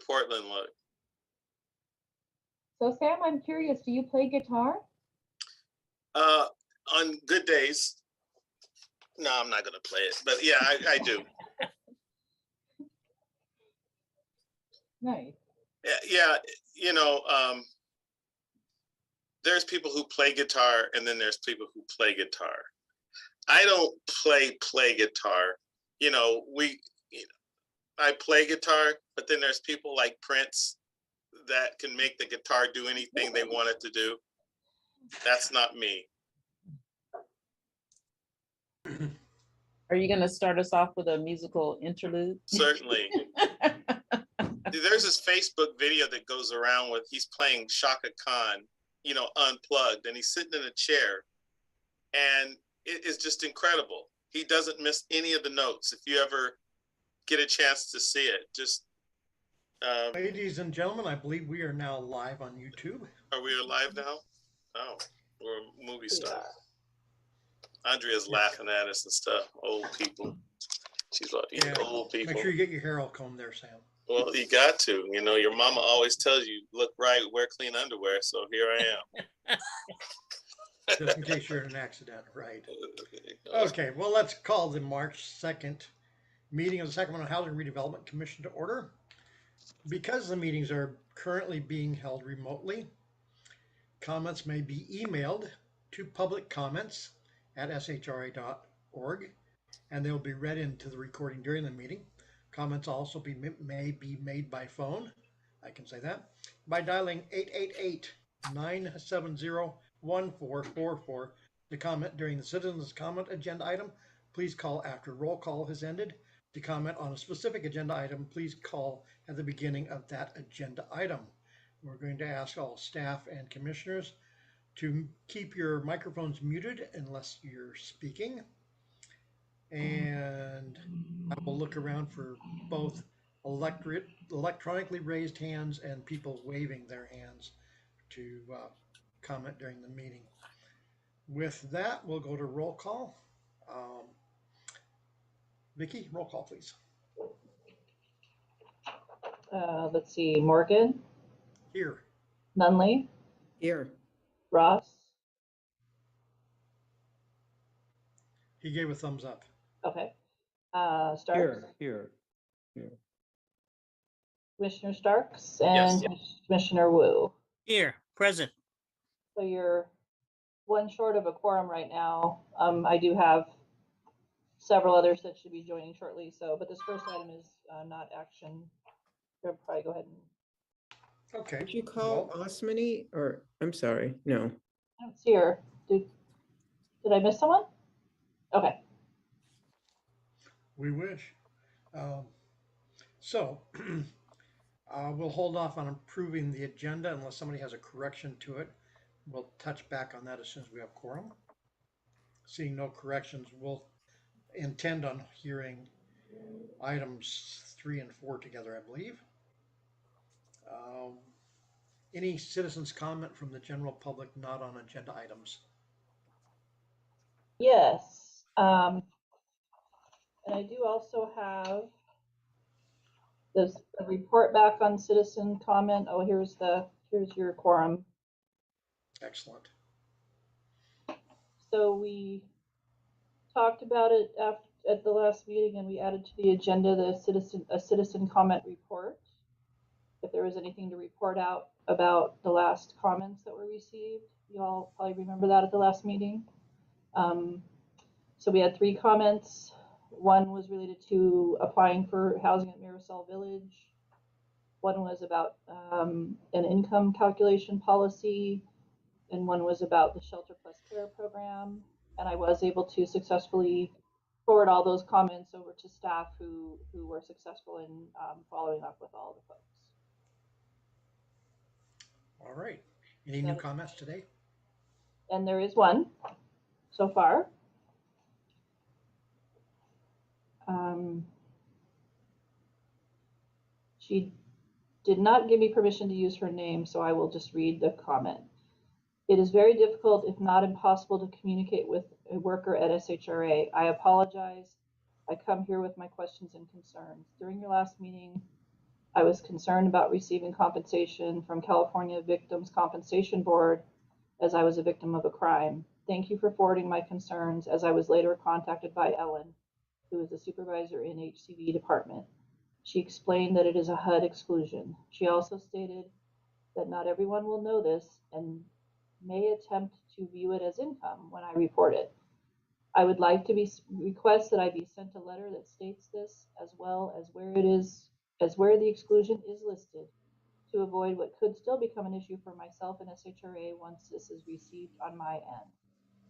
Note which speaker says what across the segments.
Speaker 1: Portland look?
Speaker 2: So Sam, I'm curious, do you play guitar?
Speaker 1: On good days. No, I'm not gonna play it, but yeah, I do.
Speaker 2: Nice.
Speaker 1: Yeah, you know, there's people who play guitar, and then there's people who play guitar. I don't play guitar. You know, I play guitar, but then there's people like Prince that can make the guitar do anything they want it to do. That's not me.
Speaker 3: Are you going to start us off with a musical interlude?
Speaker 1: Certainly. There's this Facebook video that goes around with he's playing Shaka Khan, you know, unplugged, and he's sitting in a chair, and it is just incredible. He doesn't miss any of the notes. If you ever get a chance to see it, just
Speaker 4: ladies and gentlemen, I believe we are now live on YouTube.
Speaker 1: Are we live now? Oh, we're a movie star. Andrea's laughing at us and stuff. Old people. She's like, old people.
Speaker 4: Make sure you get your hair all combed there, Sam.
Speaker 1: Well, you got to. You know, your mama always tells you, look right, wear clean underwear. So here I am.
Speaker 4: Just in case you're in an accident, right? Okay, well, let's call the March 2nd meeting of the Sacramento Housing Redevelopment Commission to order. Because the meetings are currently being held remotely, comments may be emailed to public comments at shra.org, and they'll be read into the recording during the meeting. Comments also may be made by phone, I can say that, by dialing 888-970-1444 to comment during the Citizens Comment agenda item. Please call after roll call has ended. To comment on a specific agenda item, please call at the beginning of that agenda item. We're going to ask all staff and commissioners to keep your microphones muted unless you're speaking. And I will look around for both electronically raised hands and people waving their hands to comment during the meeting. With that, we'll go to roll call. Vicki, roll call, please.
Speaker 2: Let's see, Morgan.
Speaker 4: Here.
Speaker 2: Nunley.
Speaker 3: Here.
Speaker 2: Ross.
Speaker 4: He gave a thumbs up.
Speaker 2: Okay. Starks.
Speaker 3: Here.
Speaker 2: Commissioner Starks and yes. Commissioner Wu.
Speaker 5: Here, present.
Speaker 2: So you're one short of a quorum right now. I do have several others that should be joining shortly. So, but this first item is not action. You'll probably go ahead and.
Speaker 4: Okay.
Speaker 6: Did you call Osmany, or I'm sorry, no.
Speaker 2: I don't see her. Did I miss someone? Okay.
Speaker 4: We wish. So we'll hold off on approving the agenda unless somebody has a correction to it. We'll touch back on that as soon as we have quorum. Seeing no corrections, we'll intend on hearing items 3 and 4 together, I believe. Any citizens' comment from the general public not on agenda items?
Speaker 2: Yes. And I do also have this a report back on citizen comment. Oh, here's your quorum.
Speaker 4: Excellent.
Speaker 2: So we talked about it at the last meeting, and we added to the agenda a citizen comment report. If there was anything to report out about the last comments that were received, you all probably remember that at the last meeting. So we had 3 comments. One was related to applying for housing at Marisol Village. One was about an income calculation policy, and one was about the Shelter Plus Care program. And I was able to successfully forward all those comments over to staff who were successful in following up with all the folks.
Speaker 4: All right. Any new comments today?
Speaker 2: And there is one so far. She did not give me permission to use her name, so I will just read the comment. It is very difficult, if not impossible, to communicate with a worker at SHRA. I apologize. I come here with my questions and concerns. During your last meeting, I was concerned about receiving compensation from California Victims Compensation Board as I was a victim of a crime. Thank you for forwarding my concerns, as I was later contacted by Ellen, who is a supervisor in HCV department. She explained that it is a HUD exclusion. She also stated that not everyone will know this and may attempt to view it as income when I report it. I would like to request that I be sent a letter that states this, as well as where the exclusion is listed, to avoid what could still become an issue for myself and SHRA once this is received on my end.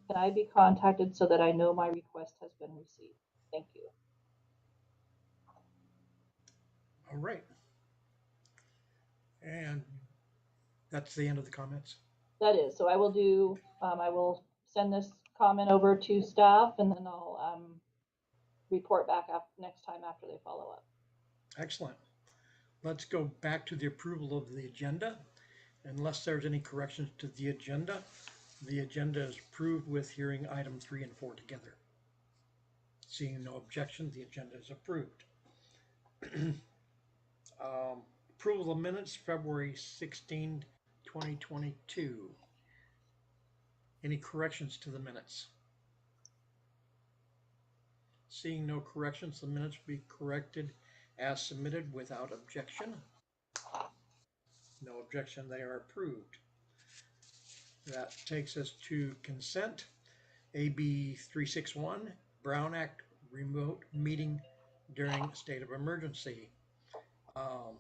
Speaker 2: Can I be contacted so that I know my request has been received? Thank you.
Speaker 4: All right. And that's the end of the comments.
Speaker 2: That is, so I will do, I will send this comment over to staff, and then I'll report back next time after they follow up.
Speaker 4: Excellent. Let's go back to the approval of the agenda. Unless there's any corrections to the agenda is approved with hearing item 3 and 4 together. Seeing no objection, the agenda is approved. Approval of minutes, February 16, 2022. Any corrections to the minutes? Seeing no corrections, the minutes will be corrected as submitted without objection. No objection, they are approved. That takes us to consent. AB 361, Brown Act, remote meeting during state of emergency. I'll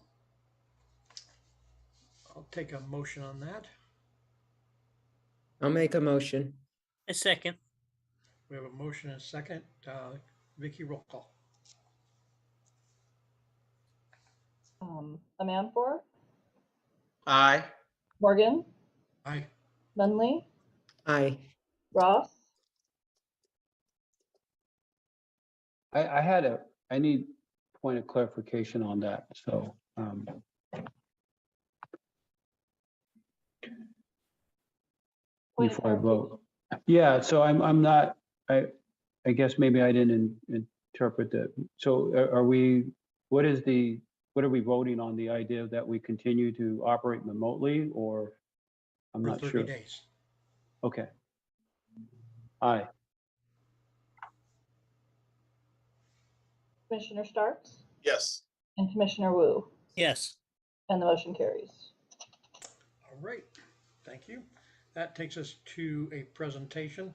Speaker 4: take a motion on that.
Speaker 6: I'll make a motion.
Speaker 5: A second.
Speaker 4: We have a motion and a second. Vicky, roll call.
Speaker 2: Amanfor,
Speaker 7: Aye.
Speaker 2: Morgan,
Speaker 4: Aye.
Speaker 2: Nunley,
Speaker 6: Aye.
Speaker 2: Ross,
Speaker 8: I need point of clarification on that, so.
Speaker 2: Point of
Speaker 8: Before I vote. Yeah, so I'm not, I guess maybe I didn't interpret that. So are we, what are we voting on, the idea that we continue to operate remotely, or I'm
Speaker 4: For
Speaker 8: not
Speaker 4: 30
Speaker 8: sure.
Speaker 4: days.
Speaker 8: Okay. Aye.
Speaker 2: Commissioner Starks,
Speaker 1: Yes.
Speaker 2: and Commissioner Wu,
Speaker 5: Yes.
Speaker 2: and the motion carries.
Speaker 4: All right, thank you. That takes us to a presentation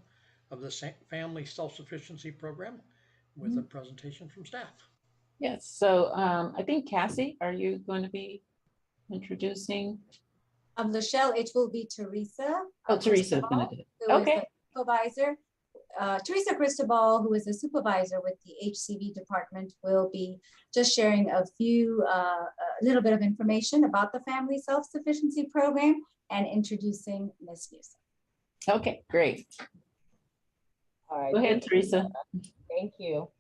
Speaker 4: of the Family Self-Sufficiency Program with a presentation from staff.
Speaker 3: Yes, so I think Cassie, are you going to be introducing?
Speaker 9: Lachelle, it will be Teresa.
Speaker 3: Oh, Teresa is going to do it. Okay.
Speaker 9: Supervisor. Teresa Cristobal, who is a supervisor with the HCV department, will be just sharing a little bit of information about the Family Self-Sufficiency Program and introducing Ms. Newsom.
Speaker 3: Okay, great.
Speaker 10: All right.
Speaker 3: Go ahead, Teresa.
Speaker 10: Thank you.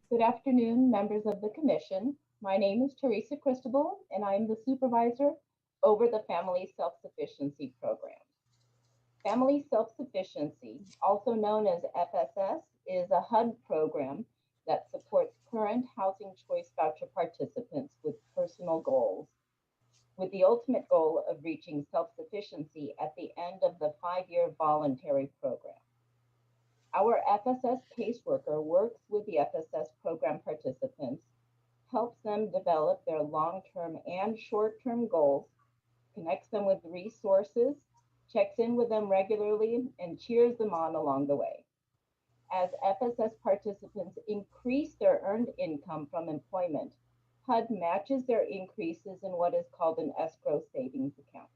Speaker 10: Good afternoon, members of the commission. My name is Teresa Cristobal, and I'm the supervisor over the Family Self-Sufficiency Program. Family Self-Sufficiency, also known as FSS, is a HUD program that supports current Housing Choice Voucher participants with personal goals, with the ultimate goal of reaching self-sufficiency at the end of the 5-year voluntary program. Our FSS caseworker works with the FSS program participants, helps them develop their long-term and short-term goals, connects them with resources, checks in with them regularly, and cheers them on along the way. As FSS participants increase their earned income from employment, HUD matches their increases in what is called an escrow savings account.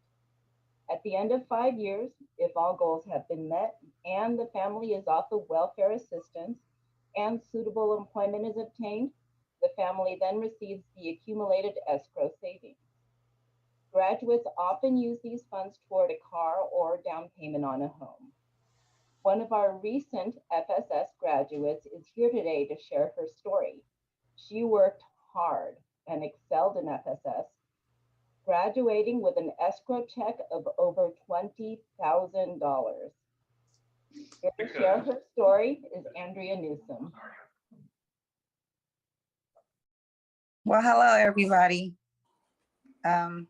Speaker 10: At the end of 5 years, if all goals have been met and the family is off of welfare assistance and suitable employment is obtained, the family then receives the accumulated escrow savings. Graduates often use these funds toward a car or down payment on a home. One of our recent FSS graduates is here today to share her story. She worked hard and excelled in FSS, graduating with an escrow check of over $20,000. Here to share her story is Andrea Newsom.
Speaker 11: Well, hello, everybody.
Speaker 5: I'm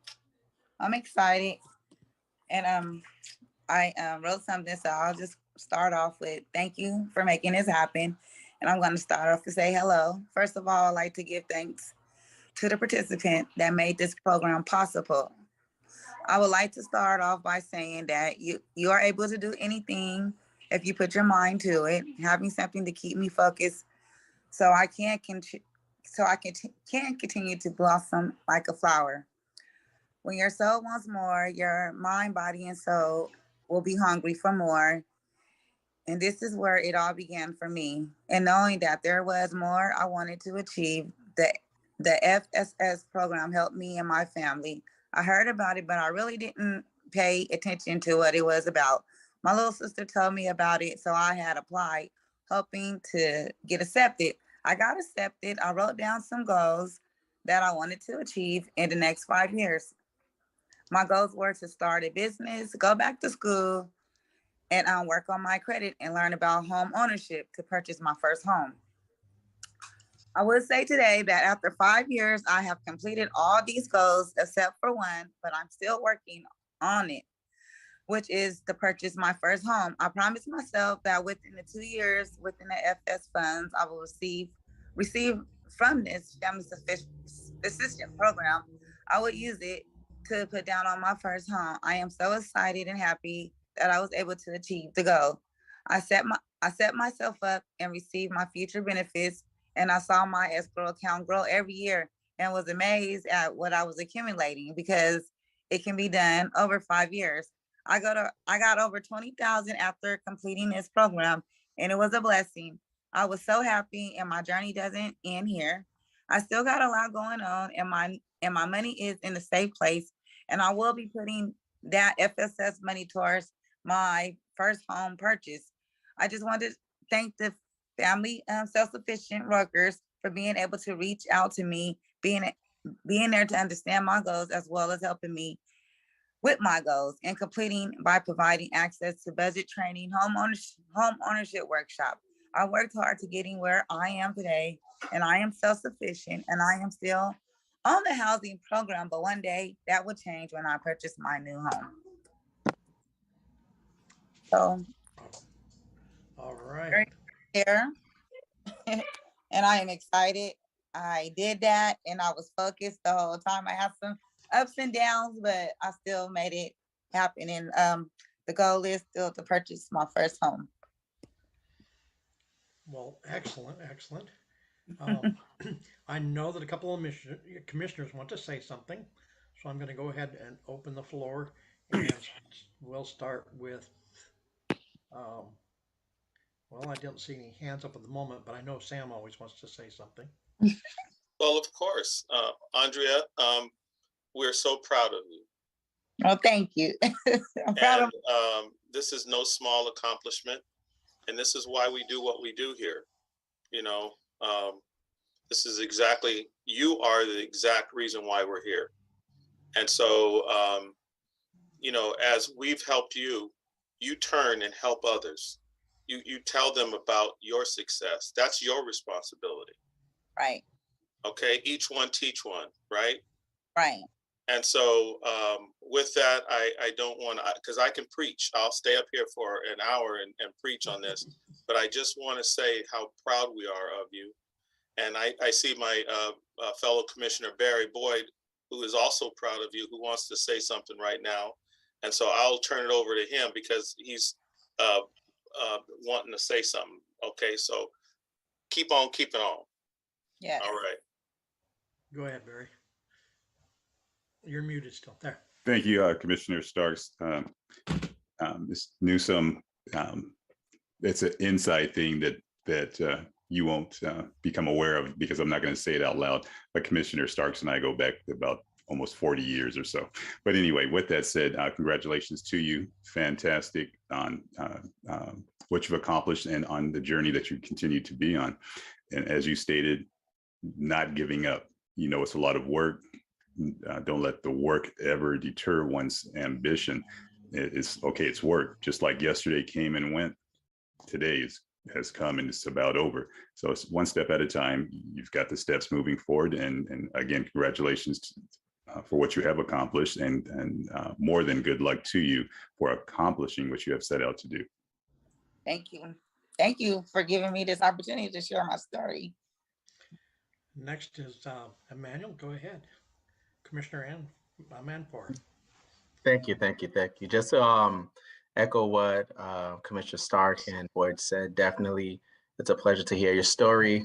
Speaker 5: excited, and I wrote something, so I'll just start off with thank you for making this happen. And I'm going to start off to say hello. First of all, I'd like to give thanks to the participant that made this program possible. I would like to start off by saying that you are able to do anything if you put your mind to it. Having something to keep me focused, so I can continue to blossom like a flower. When your soul wants more, your mind, body, and soul will be hungry for more. And this is where it all began for me. And knowing that there was more I wanted to achieve, the FSS program helped me and my family. I heard about it, but I really didn't pay attention to what it was about. My little sister told me about it, so I had applied, hoping to get accepted. I got accepted. I wrote down some goals that I wanted to achieve in the next 5 years. My goals were to start a business, go back to school, and work on my credit and learn about home ownership to purchase my first home. I would say today that after 5 years, I have completed all these goals except for one, but I'm still working on it, which is to purchase my first home. I promised myself that within the 2 years, within the FS funds, I will receive from this family assistance program, I would use it to put down on my first home. I am so excited and happy that I was able to achieve the goal. I set myself up and received my future benefits, and I saw my escrow account grow every year and was amazed at what I was accumulating because it can be done over 5 years. I got over 20,000 after completing this program, and it was a blessing. I was so happy, and my journey doesn't end here. I still got a lot going on, and my money is in a safe place, and I will be putting that FSS money towards my first home purchase. I just want to thank the family self-sufficient workers for being able to reach out to me, being there to understand my goals, as well as helping me with my goals and completing by providing access to budget training, home ownership workshop. I worked hard to getting where I am today, and I am self-sufficient, and I am still on the housing program, but one day that will change when I purchase my new home. So,
Speaker 4: All right.
Speaker 5: right here, and I am excited. I did that, and I was focused the whole time. I had some ups and downs, but I still made it happen. And the goal is still to purchase my first home.
Speaker 4: Well, excellent, excellent. I know that a couple of commissioners want to say something, so I'm going to go ahead and open the floor, and we'll start with, well, I don't see any hands up at the moment, but I know Sam always wants to say something.
Speaker 1: Well, of course, Andrea, we're so proud of you.
Speaker 5: Oh, thank you. I'm proud of
Speaker 1: this is no small accomplishment, and this is why we do what we do here. You know, this is exactly, you are the exact reason why we're here. And so, you know, as we've helped you, you turn and help others. You tell them about your success. That's your responsibility.
Speaker 5: Right.
Speaker 1: Okay, each one teach one, right?
Speaker 5: Right.
Speaker 1: And so with that, I don't want to, because I can preach. I'll stay up here for an hour and preach on this, but I just want to say how proud we are of you. And I see my fellow Commissioner Barry Boyd, who is also proud of you, who wants to say something right now. And so I'll turn it over to him because he's wanting to say something. Okay, so keep on keeping on.
Speaker 5: Yeah.
Speaker 1: All right.
Speaker 4: Go ahead, Barry. You're muted still. There.
Speaker 11: Thank you, Commissioner Starks. Ms. Newsom, it's an inside thing that you won't become aware of because I'm not going to say it out loud. But Commissioner Starks and I go back about almost 40 years or so. But anyway, with that said, congratulations to you. Fantastic on what you've accomplished and on the journey that you continue to be on. And as you stated, not giving up. You know, it's a lot of work. Don't let the work ever deter one's ambition. It's okay, it's work. Just like yesterday came and went, today has come and it's about over. So it's one step at a time. You've got the steps moving forward. And again, congratulations for what you have accomplished, and more than good luck to you for accomplishing what you have set out to do.
Speaker 5: Thank you. Thank you for giving me this opportunity to share my story.
Speaker 4: Next is Emmanuel. Go ahead. Commissioner Manpour.
Speaker 7: Thank you. Just to echo what Commissioner Stark and Boyd said, definitely it's a pleasure to hear your story.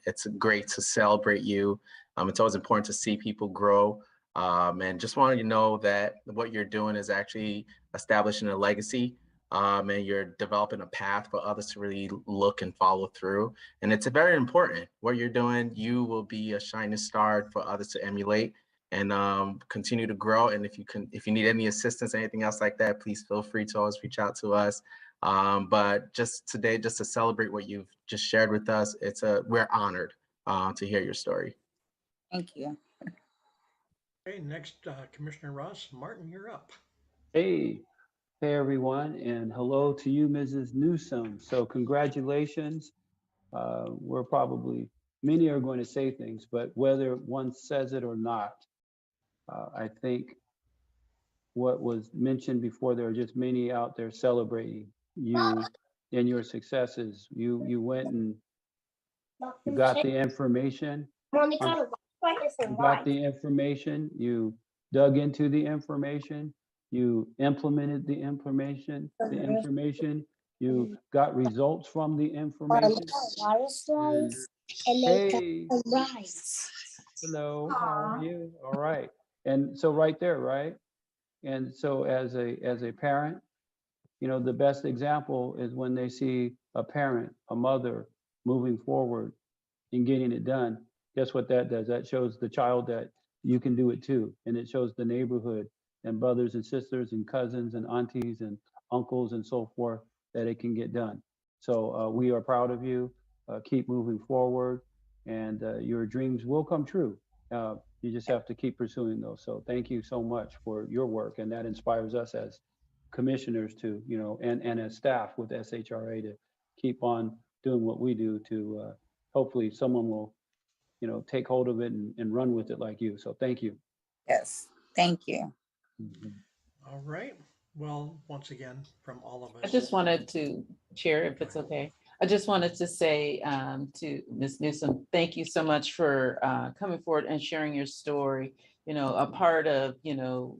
Speaker 7: It's great to celebrate you. It's always important to see people grow. And just wanted you to know that what you're doing is actually establishing a legacy, and you're developing a path for others to really look and follow through. And it's very important. What you're doing, you will be a shining star for others to emulate and continue to grow. And if you need any assistance, anything else like that, please feel free to always reach out to us. But just today, just to celebrate what you've just shared with us, we're honored to hear your story.
Speaker 5: Thank you.
Speaker 4: Okay, next, Commissioner Ross Martin, you're up.
Speaker 8: Hey everyone, and hello to you, Mrs. Newsome. So congratulations. Many are going to say things, but whether one says it or not, I think what was mentioned before, there are just many out there celebrating you and your successes. You went and you got the information. You got the information, you dug into the information, you implemented the information, you got results from the information. Hey, hello, how are you? All right. And so right there, right? And so as a parent, you know, the best example is when they see a parent, a mother moving forward and getting it done. Guess what that does? That shows the child that you can do it too. And it shows the neighborhood and brothers and sisters and cousins and aunties and uncles and so forth that it can get done. So we are proud of you. Keep moving forward, and your dreams will come true. You just have to keep pursuing those. So thank you so much for your work. And that inspires us as commissioners to, you know, and as staff with SHRA to keep on doing what we do to hopefully someone will, you know, take hold of it and run with it like you. So thank you.
Speaker 5: Yes, thank you.
Speaker 4: All right. Well, once again, from all of us.
Speaker 3: I just wanted to share, if it's okay. I just wanted to say to Ms. Newsome, thank you so much for coming forward and sharing your story. You know, a part of, you know,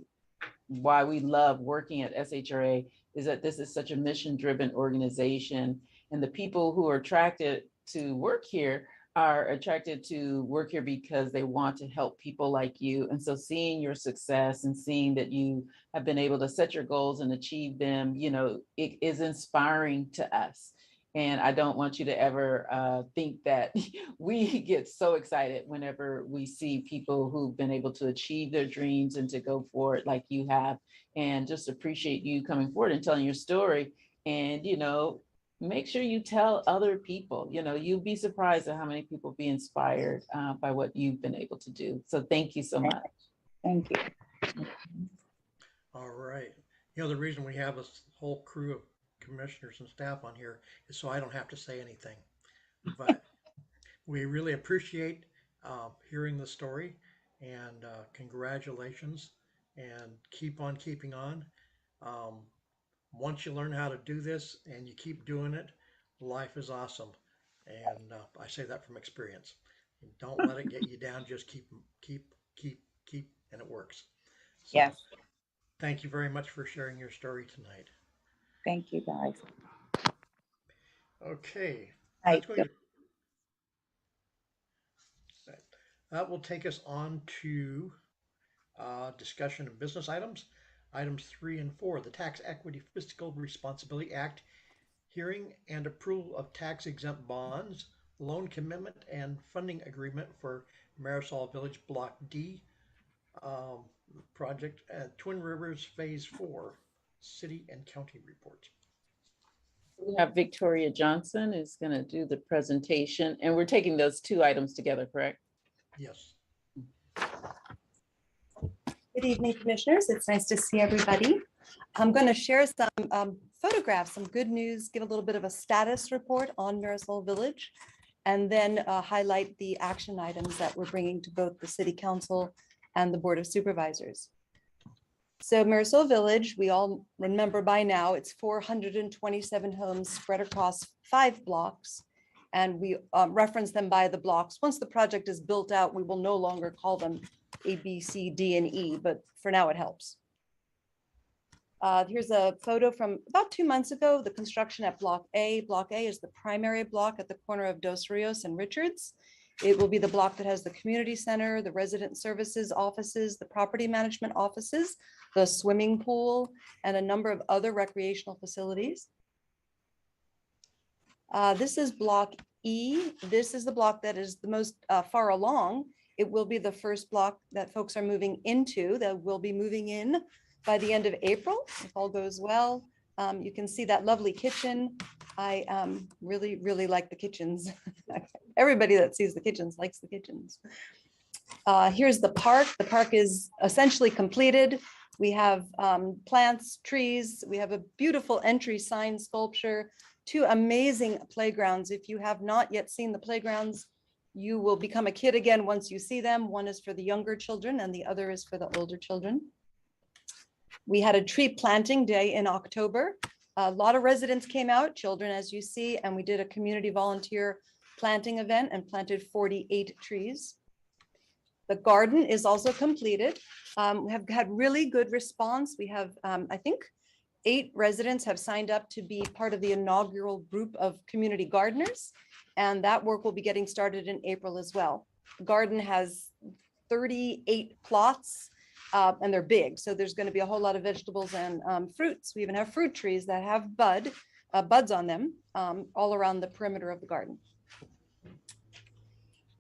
Speaker 3: why we love working at SHRA is that this is such a mission-driven organization, and the people who are attracted to work here are attracted to work here because they want to help people like you. And so seeing your success and seeing that you have been able to set your goals and achieve them, you know, it is inspiring to us. And I don't want you to ever think that we get so excited whenever we see people who've been able to achieve their dreams and to go for it like you have, and just appreciate you coming forward and telling your story. And, you know, make sure you tell other people, you know, you'll be surprised at how many people be inspired by what you've been able to do. So thank you so much.
Speaker 5: Thank you.
Speaker 4: All right. You know, the reason we have this whole crew of commissioners and staff on here is so I don't have to say anything. But we really appreciate hearing the story, and congratulations, and keep on keeping on. Once you learn how to do this and you keep doing it, life is awesome. And I say that from experience. Don't let it get you down. Just keep, and it works. So,
Speaker 5: yes.
Speaker 4: Thank you very much for sharing your story tonight.
Speaker 5: Thank you, guys.
Speaker 4: Okay.
Speaker 5: That
Speaker 4: will take us on to discussion of business items. Items 3 and 4, the Tax Equity Fiscal Responsibility Act, hearing and approval of tax exempt bonds, loan commitment and funding agreement for Marisol Village Block D project at Twin Rivers Phase 4, city and county reports.
Speaker 3: We have Victoria Johnson is going to do the presentation, and we're taking those two items together, correct?
Speaker 4: Yes.
Speaker 12: Good evening, commissioners. It's nice to see everybody. I'm going to share some photographs, some good news, give a little bit of a status report on Marisol Village, and then highlight the action items that we're bringing to both the City Council and the Board of Supervisors. So Marisol Village, we all remember by now, it's 427 homes spread across 5 blocks. And we reference them by the blocks. Once the project is built out, we will no longer call them A, B, C, D, and E, but for now it helps. Here's a photo from about 2 months ago, the construction at Block A. Block A is the primary block at the corner of Dos Rios and Richards. It will be the block that has the community center, the resident services offices, the property management offices, the swimming pool, and a number of other recreational facilities. This is Block E. This is the block that is the most far along. It will be the first block that folks are moving into, that will be moving in by the end of April, if all goes well. You can see that lovely kitchen. I really, really like the kitchens. Everybody that sees the kitchens likes the kitchens. Here's the park. The park is essentially completed. We have plants, trees. We have a beautiful entry sign sculpture, 2 amazing playgrounds. If you have not yet seen the playgrounds, you will become a kid again once you see them. One is for the younger children and the other is for the older children. We had a tree planting day in October. A lot of residents came out, children as you see, and we did a community volunteer planting event and planted 48 trees. The garden is also completed. We have had really good response. We have, I think, 8 residents have signed up to be part of the inaugural group of community gardeners, and that work will be getting started in April as well. The garden has 38 plots, and they're big, so there's going to be a whole lot of vegetables and fruits. We even have fruit trees that have buds on them all around the perimeter of the garden.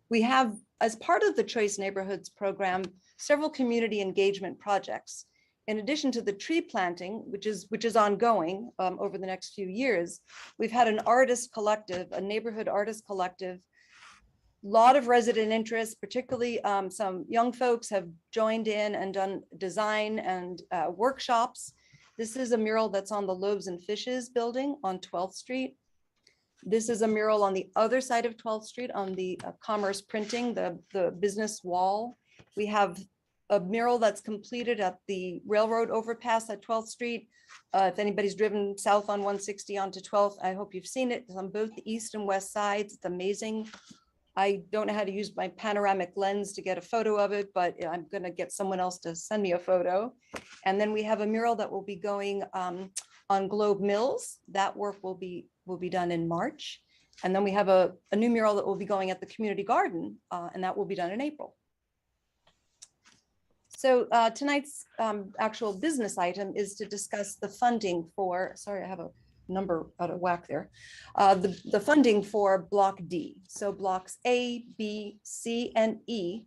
Speaker 12: We have, as part of the Choice Neighborhoods program, several community engagement projects. In addition to the tree planting, which is ongoing over the next few years, we've had an artist collective, a neighborhood artist collective. A lot of resident interest, particularly some young folks have joined in and done design and workshops. This is a mural that's on the Loaves and Fishes building on 12th Street. This is a mural on the other side of 12th Street on the Commerce Printing, the business wall. We have a mural that's completed at the railroad overpass at 12th Street. If anybody's driven south on 160 onto 12th, I hope you've seen it. It's on both the east and west sides. It's amazing. I don't know how to use my panoramic lens to get a photo of it, but I'm going to get someone else to send me a photo. And then we have a mural that will be going on Globe Mills. That work will be done in March. And then we have a new mural that will be going at the community garden, and that will be done in April. So tonight's actual business item is to discuss the funding for, sorry, I have a number out of whack there, the funding for Block D. So blocks A, B, C, and E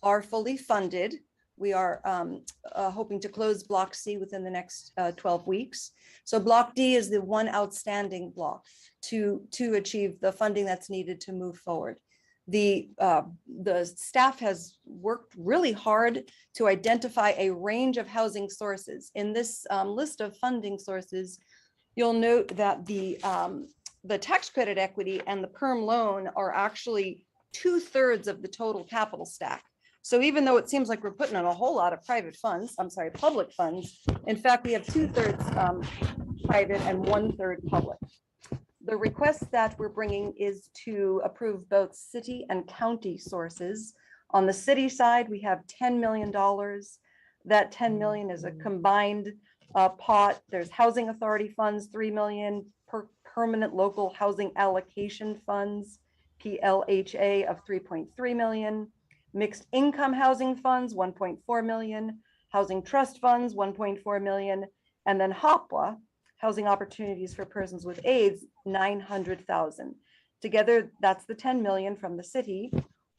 Speaker 12: are fully funded. We are hoping to close Block C within the next 12 weeks. So Block D is the one outstanding block to achieve the funding that's needed to move forward. The staff has worked really hard to identify a range of housing sources. In this list of funding sources, you'll note that the tax credit equity and the perm loan are actually 2/3 of the total capital stack. So even though it seems like we're putting in a whole lot of public funds, in fact, we have 2/3 private and 1/3 public. The request that we're bringing is to approve both city and county sources. On the city side, we have $10 million. That 10 million is a combined pot. There's housing authority funds, 3 million, permanent local housing allocation funds, PLHA of 3.3 million, mixed income housing funds, 1.4 million, housing trust funds, 1.4 million, and then HOPWA, Housing Opportunities for Persons with AIDS, 900,000. Together, that's the 10 million from the city.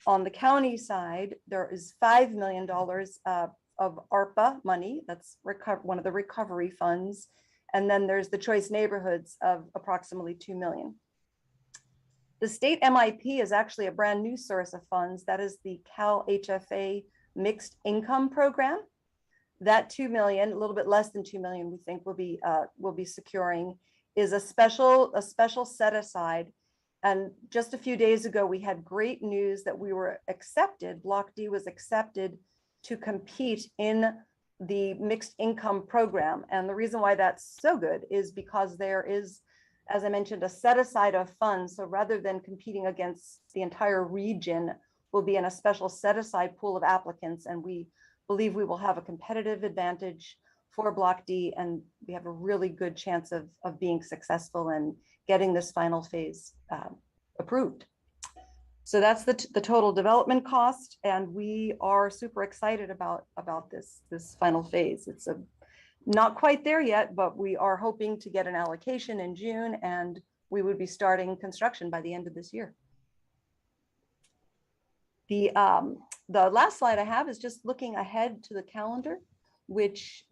Speaker 12: On the county side, there is $5 million of ARPA money. That's one of the recovery funds. And then there's the Choice Neighborhoods of approximately 2 million. The state MIP is actually a brand new source of funds. That is the Cal HFA Mixed Income Program. That 2 million, a little bit less than 2 million, we think will be securing, is a special set aside. And just a few days ago, we had great news that we were accepted. Block D was accepted to compete in the mixed income program. And the reason why that's so good is because there is, as I mentioned, a set aside of funds. So rather than competing against the entire region, we'll be in a special set aside pool of applicants. And we believe we will have a competitive advantage for Block D. And we have a really good chance of being successful and getting this final phase approved. So that's the total development cost. And we are super excited about this final phase. It's not quite there yet, but we are hoping to get an allocation in June, and we would be starting construction by the end of this year. The last slide I have is just looking ahead to the calendar, which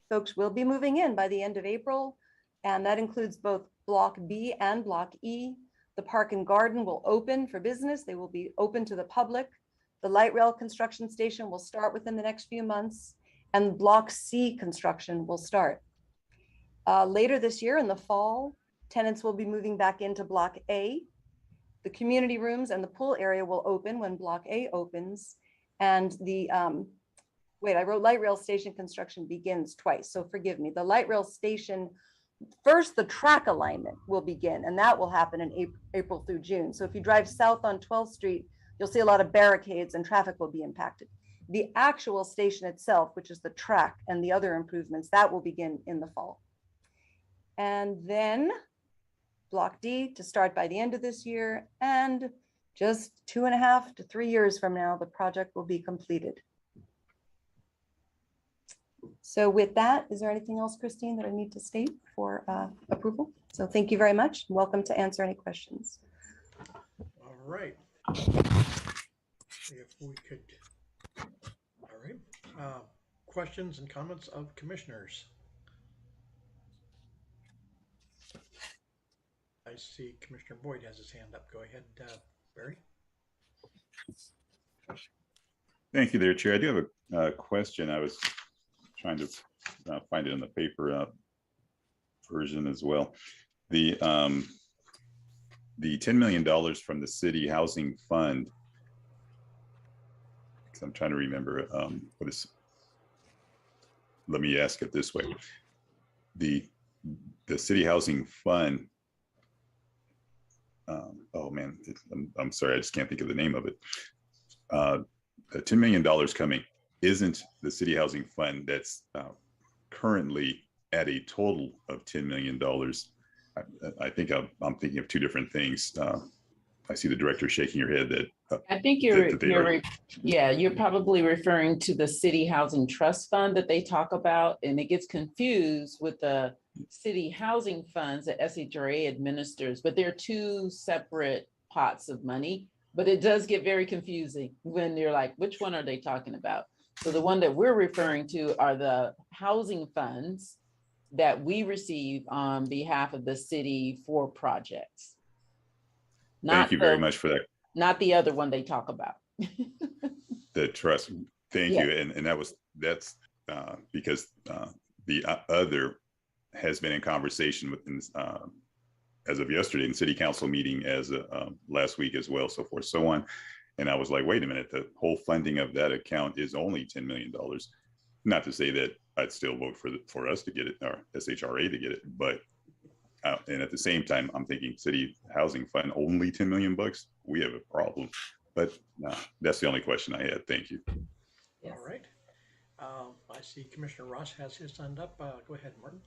Speaker 12: folks will be moving in by the end of April. And that includes both Block B and Block E. The park and garden will open for business. They will be open to the public. The light rail construction station will start within the next few months, and Block C construction will start. Later this year in the fall, tenants will be moving back into Block A. The community rooms and the pool area will open when Block A opens. And the, I wrote light rail station construction begins twice, so forgive me. The light rail station, first the track alignment will begin, and that will happen in April through June. So if you drive south on 12th Street, you'll see a lot of barricades and traffic will be impacted. The actual station itself, which is the track and the other improvements, that will begin in the fall. And then Block D to start by the end of this year, and just 2.5 to 3 years from now, the project will be completed. So with that, is there anything else, Christine, that I need to state for approval? So thank you very much. Welcome to answer any questions.
Speaker 4: All right. If we could, all right. Questions and comments of commissioners. I see Commissioner Boyd has his hand up. Go ahead, Barry.
Speaker 11: Thank you there, Chair. I do have a question. I was trying to find it in the paper version as well. The $10 million from the city housing fund. I'm trying to remember what is. Let me ask it this way: the city housing fund. Oh man, I'm sorry, I just can't think of the name of it. The $10 million coming isn't the city housing fund that's currently at a total of $10 million. I think I'm thinking of two different things. I see the director shaking your head that.
Speaker 3: I think you're probably referring to the City Housing Trust Fund that they talk about, and it gets confused with the city housing funds that SHRA administers, but they're two separate pots of money, but it does get very confusing when you're like, which one are they talking about? So the one that we're referring to are the housing funds that we receive on behalf of the city for projects.
Speaker 11: Thank you very much for that.
Speaker 3: Not the other one they talk about.
Speaker 11: The trust. Thank you. And that's because the other has been in conversation with as of yesterday in city council meeting, as last week as well, so forth, so on. And I was like, wait a minute, the whole funding of that account is only $10 million. Not to say that I'd still vote for us to get it, or SHRA to get it, but and at the same time, I'm thinking city housing fund only 10 million bucks. We have a problem, but that's the only question I had. Thank you.
Speaker 4: Yes. All right. I see Commissioner Ross has his hand up. Go ahead, Martin.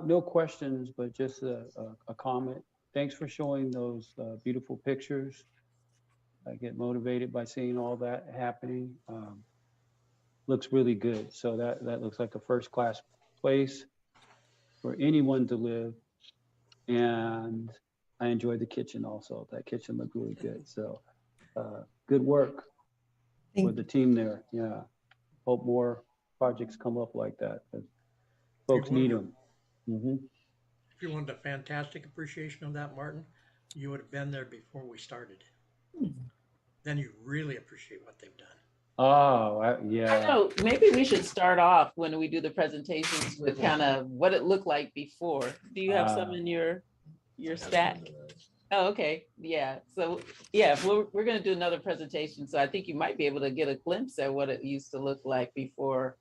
Speaker 8: No questions, but just a comment. Thanks for showing those beautiful pictures. I get motivated by seeing all that happening. Looks really good. So that looks like a first-class place for anyone to live. And I enjoyed the kitchen also. That kitchen looked really good. So good work with the team there. Yeah. Hope more projects come up like that. Folks need them. Mm-hmm.
Speaker 4: If you wanted a fantastic appreciation of that, Martin, you would have been there before we started. Then you really appreciate what they've done.
Speaker 8: Oh, yeah.
Speaker 3: I know. Maybe we should start off when we do the presentations with kind of what it looked like before. Do you have some in your stack? Oh, okay, yeah. So, yeah, we're gonna do another presentation. So I think you might be able to get a glimpse at what it used to look like before.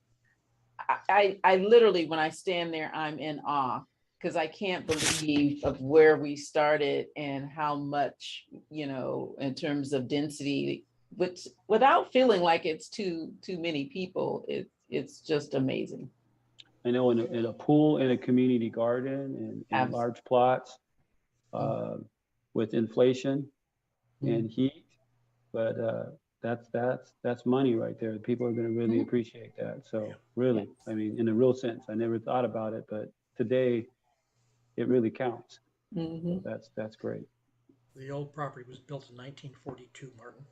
Speaker 3: I literally, when I stand there, I'm in awe because I can't believe of where we started and how much, in terms of density, which without feeling like it's too many people, it's just amazing.
Speaker 8: I know in a pool, in a community garden, and
Speaker 3: Absolutely.
Speaker 8: large plots, with inflation and heat, but that's money right there. People are going to really appreciate that. So really, I mean, in a real sense, I never thought about it, but today it really counts. So that's great.
Speaker 4: The old property was built in 1942, Martin.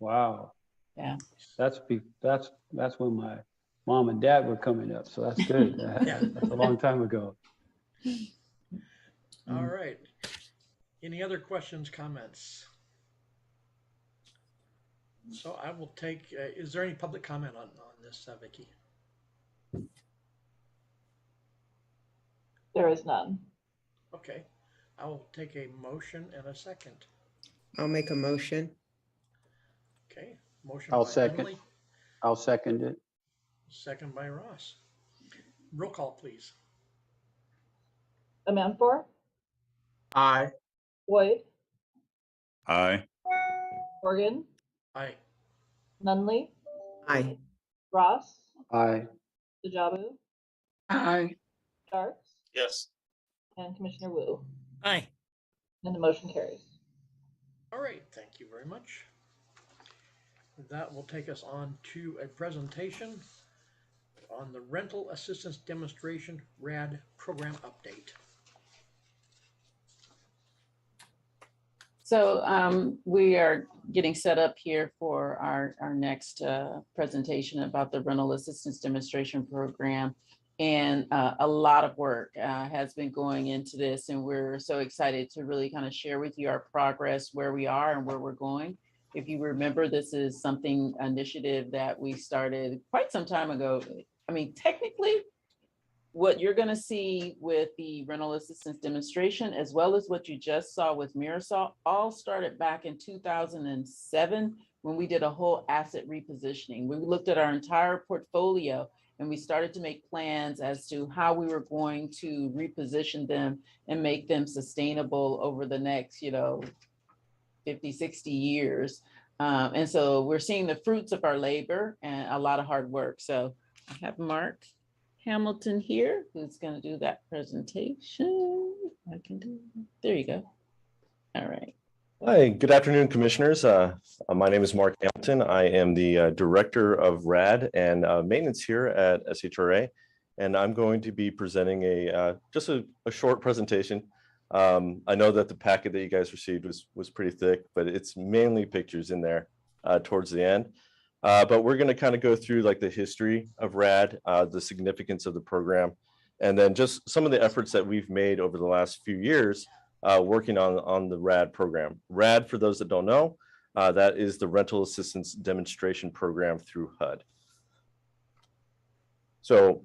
Speaker 8: Wow.
Speaker 3: Yeah.
Speaker 8: That's when my mom and dad were coming up. So that's good.
Speaker 4: Yeah.
Speaker 8: That's a long time ago.
Speaker 4: All right. Any other questions, comments? So I will take, is there any public comment on this, Vicky?
Speaker 2: There is none.
Speaker 4: Okay. I will take a motion and a second.
Speaker 6: I'll make a motion.
Speaker 4: Okay. Motion
Speaker 8: I'll
Speaker 4: by
Speaker 8: second.
Speaker 4: Emily,
Speaker 8: I'll second it.
Speaker 4: second by Ross. Roll call, please.
Speaker 2: Amanfor,
Speaker 7: Aye.
Speaker 2: Boyd,
Speaker 11: Aye.
Speaker 2: Morgan,
Speaker 4: Aye.
Speaker 2: Nunley,
Speaker 6: Aye.
Speaker 2: Ross,
Speaker 8: Aye.
Speaker 2: Dejavu,
Speaker 6: Aye.
Speaker 2: Starks,
Speaker 1: Yes.
Speaker 2: and Commissioner Wu.
Speaker 13: Aye.
Speaker 2: And the motion carries.
Speaker 4: All right. Thank you very much. That will take us on to a presentation on the Rental Assistance Demonstration Rad Program Update.
Speaker 3: So we are getting set up here for our next presentation about the Rental Assistance Demonstration Program. And a lot of work has been going into this, and we're so excited to really kind of share with you our progress, where we are and where we're going. If you remember, this is something initiative that we started quite some time ago. I mean, technically, what you're going to see with the rental assistance demonstration, as well as what you just saw with Marisol, all started back in 2007 when we did a whole asset repositioning. We looked at our entire portfolio and we started to make plans as to how we were going to reposition them and make them sustainable over the next, 50, 60 years. And so we're seeing the fruits of our labor and a lot of hard work. So I have Mark Hamilton here, who's going to do that presentation. I can do it. There you go. All right.
Speaker 14: Hi, good afternoon, commissioners. My name is Mark Hamilton. I am the director of RAD and maintenance here at SHRA, and I'm going to be presenting just a short presentation. I know that the packet that you guys received was pretty thick, but it's mainly pictures in there towards the end. But we're going to kind of go through like the history of RAD, the significance of the program, and then just some of the efforts that we've made over the last few years working on the RAD program. RAD, for those that don't know, that is the Rental Assistance Demonstration Program through HUD. So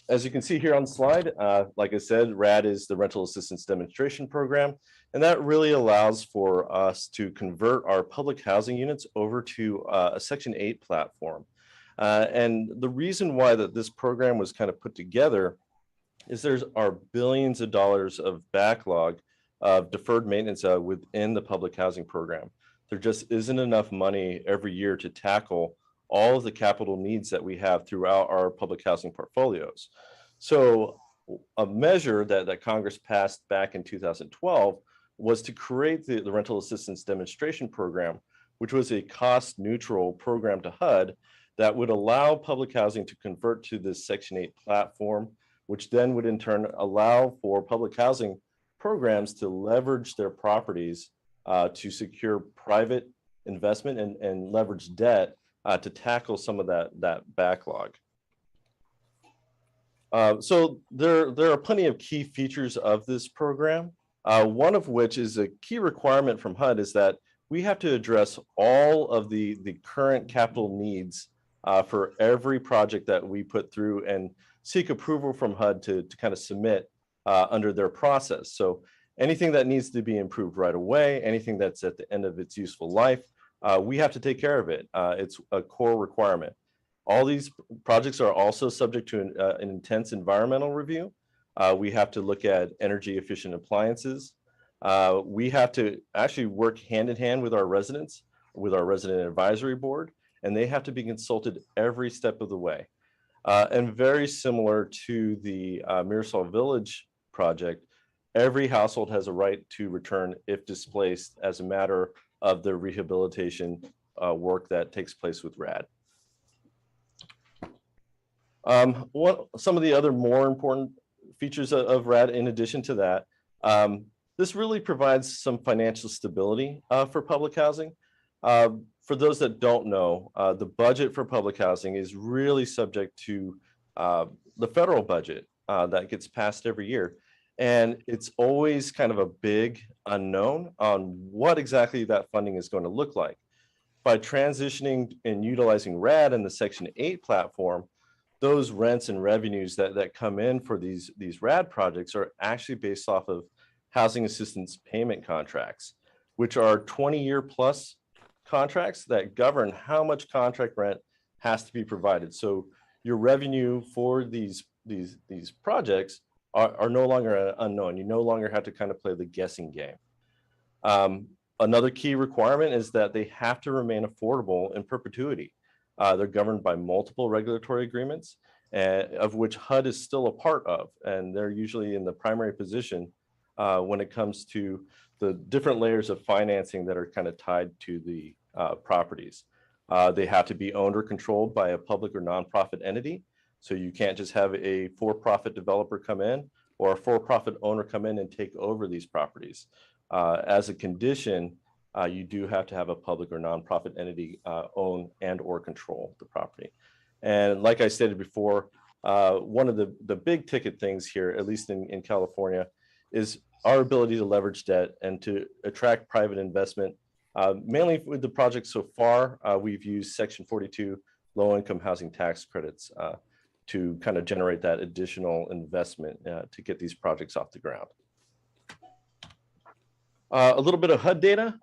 Speaker 14: as you can see here on the slide, like I said, RAD is the Rental Assistance Demonstration Program, and that really allows for us to convert our public housing units over to a Section 8 platform. And the reason why that this program was kind of put together is there are billions of dollars of backlog of deferred maintenance within the public housing program. There just isn't enough money every year to tackle all of the capital needs that we have throughout our public housing portfolios. So a measure that Congress passed back in 2012 was to create the Rental Assistance Demonstration Program, which was a cost-neutral program to HUD that would allow public housing to convert to this Section 8 platform, which then would in turn allow for public housing programs to leverage their properties to secure private investment and leverage debt to tackle some of that backlog. So there are plenty of key features of this program. One of which is a key requirement from HUD is that we have to address all of the current capital needs for every project that we put through and seek approval from HUD to kind of submit under their process. So anything that needs to be improved right away, anything that's at the end of its useful life, we have to take care of it. It's a core requirement. All these projects are also subject to an intense environmental review. We have to look at energy efficient appliances. We have to actually work hand in hand with our residents, with our resident advisory board, and they have to be consulted every step of the way. And very similar to the Marisol Village project, every household has a right to return if displaced as a matter of the rehabilitation work that takes place with RAD. Some of the other more important features of RAD, in addition to that, this really provides some financial stability for public housing. For those that don't know, the budget for public housing is really subject to the federal budget that gets passed every year. And it's always kind of a big unknown on what exactly that funding is going to look like. By transitioning and utilizing RAD and the Section 8 platform, those rents and revenues that come in for these RAD projects are actually based off of housing assistance payment contracts, which are 20-year plus contracts that govern how much contract rent has to be provided. So your revenue for these projects are no longer unknown. You no longer have to kind of play the guessing game. Another key requirement is that they have to remain affordable in perpetuity. They're governed by multiple regulatory agreements, of which HUD is still a part of, and they're usually in the primary position when it comes to the different layers of financing that are kind of tied to the properties. They have to be owned or controlled by a public or nonprofit entity. So you can't just have a for-profit developer come in or a for-profit owner come in and take over these properties. As a condition, you do have to have a public or nonprofit entity own and or control the property. And like I stated before, one of the big ticket things here, at least in California, is our ability to leverage debt and to attract private investment. Mainly with the project so far, we've used Section 42 low-income housing tax credits to kind of generate that additional investment to get these projects off the ground. A little bit of HUD data.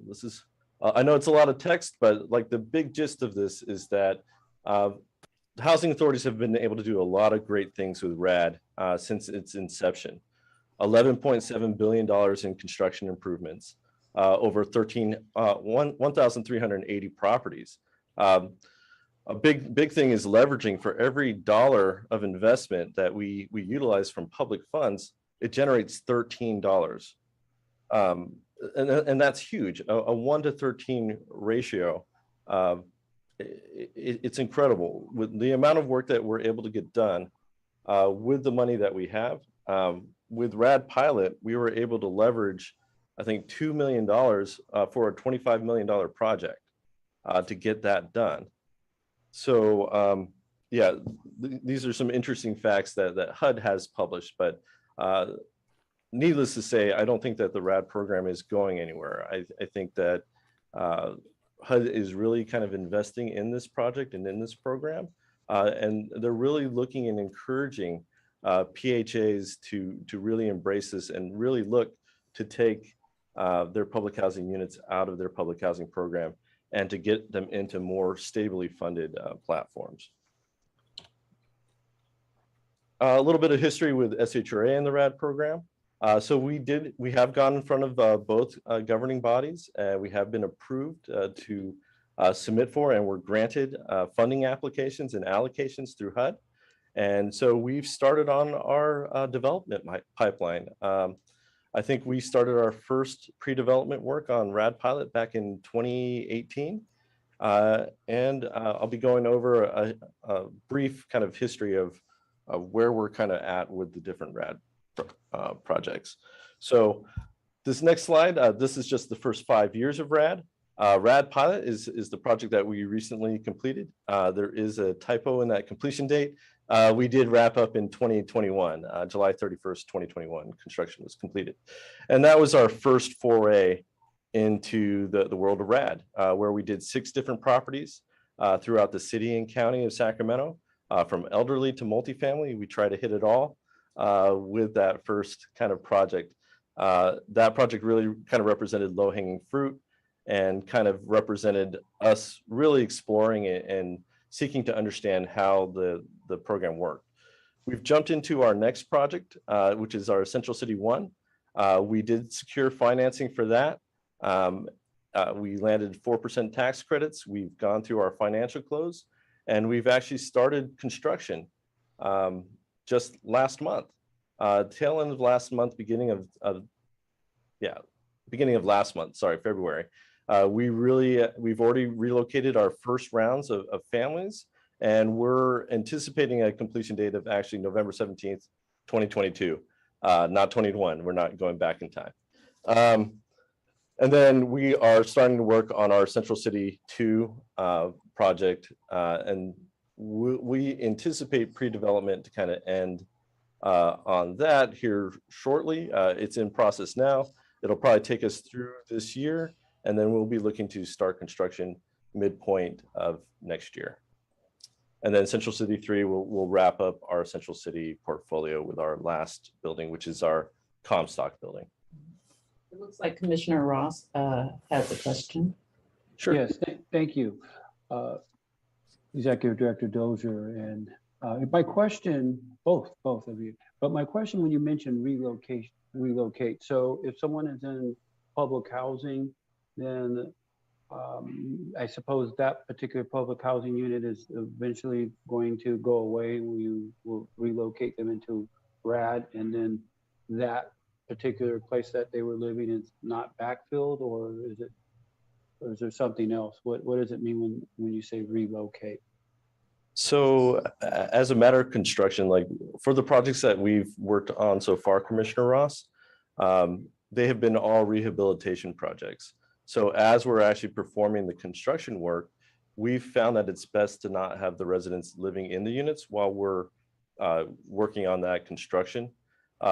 Speaker 14: This is, I know it's a lot of text, but like the big gist of this is that housing authorities have been able to do a lot of great things with RAD since its inception. $11.7 billion in construction improvements, over 1,380 properties. A big thing is leveraging. For every dollar of investment that we utilize from public funds, it generates $13. And that's huge. A 1 to 13 ratio. It's incredible with the amount of work that we're able to get done with the money that we have. With Rad Pilot, we were able to leverage, I think, $2 million for a $25 million project to get that done. So yeah, these are some interesting facts that HUD has published, but needless to say, I don't think that the RAD program is going anywhere. I think that HUD is really kind of investing in this project and in this program, and they're really looking and encouraging PHAs to really embrace this and really look to take their public housing units out of their public housing program and to get them into more stably funded platforms. A little bit of history with SHRA and the RAD program. So we have gone in front of both governing bodies. We have been approved to submit for and were granted funding applications and allocations through HUD. And so we've started on our development pipeline. I think we started our first pre-development work on Rad Pilot back in 2018. And I'll be going over a brief kind of history of where we're kind of at with the different Rad projects. So this next slide, this is just the first 5 years of Rad. Rad Pilot is the project that we recently completed. There is a typo in that completion date. We did wrap up in 2021, July 31st, 2021, construction was completed. And that was our first foray into the world of Rad, where we did 6 different properties throughout the city and county of Sacramento, from elderly to multifamily. We try to hit it all with that first kind of project. That project really kind of represented low-hanging fruit and kind of represented us really exploring it and seeking to understand how the program worked. We've jumped into our next project, which is our Central City 1. We did secure financing for that. We landed 4% tax credits. We've gone through our financial close, and we've actually started construction just last month. Tail end of last month, beginning of last month, sorry, February. We've already relocated our first rounds of families, and we're anticipating a completion date of actually November 17th, 2022, not 21. We're not going back in time. And then we are starting to work on our Central City 2 project, and we anticipate pre-development to kind of end on that here shortly. It's in process now. It'll probably take us through this year, and then we'll be looking to start construction midpoint of next year. And then Central City 3 will wrap up our Central City portfolio with our last building, which is our Comstock building.
Speaker 3: It looks like Commissioner Ross has a question.
Speaker 14: Sure.
Speaker 8: Yes, thank you. Executive Director Dozier, and my question, both of you, but my question when you mentioned relocate, so if someone is in public housing, then I suppose that particular public housing unit is eventually going to go away when you will relocate them into Rad, and then that particular place that they were living is not backfilled, or is there something else? What does it mean when you say relocate?
Speaker 14: So as a matter of construction, like for the projects that we've worked on so far, Commissioner Ross, they have been all rehabilitation projects. So as we're actually performing the construction work, we've found that it's best to not have the residents living in the units while we're working on that construction.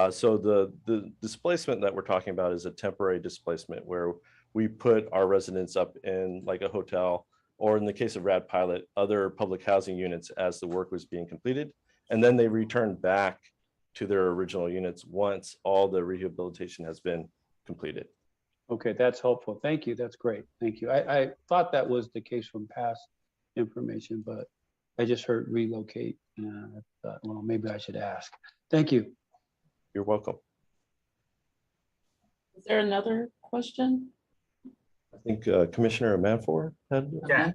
Speaker 14: So the displacement that we're talking about is a temporary displacement where we put our residents up in like a hotel, or in the case of Rad Pilot, other public housing units as the work was being completed. And then they return back to their original units once all the rehabilitation has been completed.
Speaker 8: Okay, that's helpful. Thank you. That's great. Thank you. I thought that was the case from past information, but I just heard relocate. I thought, well, maybe I should ask. Thank you.
Speaker 14: You're welcome.
Speaker 3: Is there another question?
Speaker 14: I think Commissioner Manfor had.
Speaker 7: Yeah.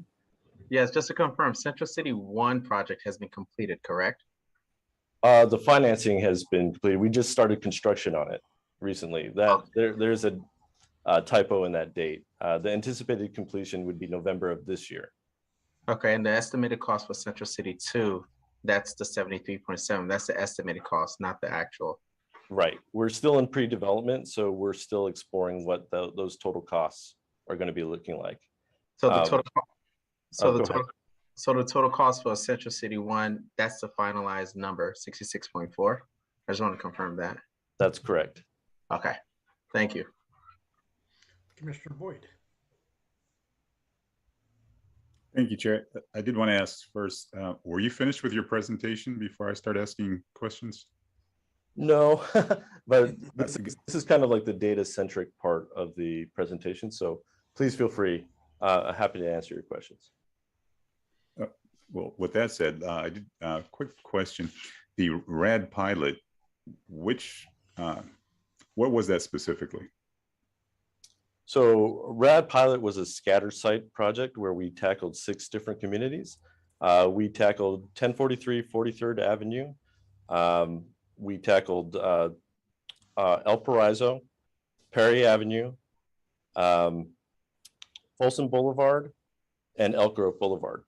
Speaker 7: Yes, just to confirm, Central City 1 project has been completed, correct?
Speaker 14: The financing has been completed. We just started construction on it recently. There's a typo in that date. The anticipated completion would be November of this year.
Speaker 7: Okay, and the estimated cost for Central City 2, that's the 73.7. That's the estimated cost, not the actual.
Speaker 14: Right. We're still in pre-development, so we're still exploring what those total costs are going to be looking like.
Speaker 7: So the total, so the total cost for Central City 1, that's the finalized number, 66.4. I just want to confirm that.
Speaker 14: That's correct.
Speaker 7: Okay, thank you.
Speaker 4: Commissioner Boyd.
Speaker 11: Thank you, Chair. I did want to ask first, were you finished with your presentation before I start asking questions?
Speaker 14: No, but this is kind of like the data-centric part of the presentation. So please feel free. Happy to answer your questions.
Speaker 11: Well, with that said, I did quick question. The Rad pilot, what was that specifically?
Speaker 14: So Rad Pilot was a scatter site project where we tackled 6 different communities. We tackled 1043 43rd Avenue. We tackled El Paraiso, Perry Avenue, Folsom Boulevard, and Elk Grove Boulevard.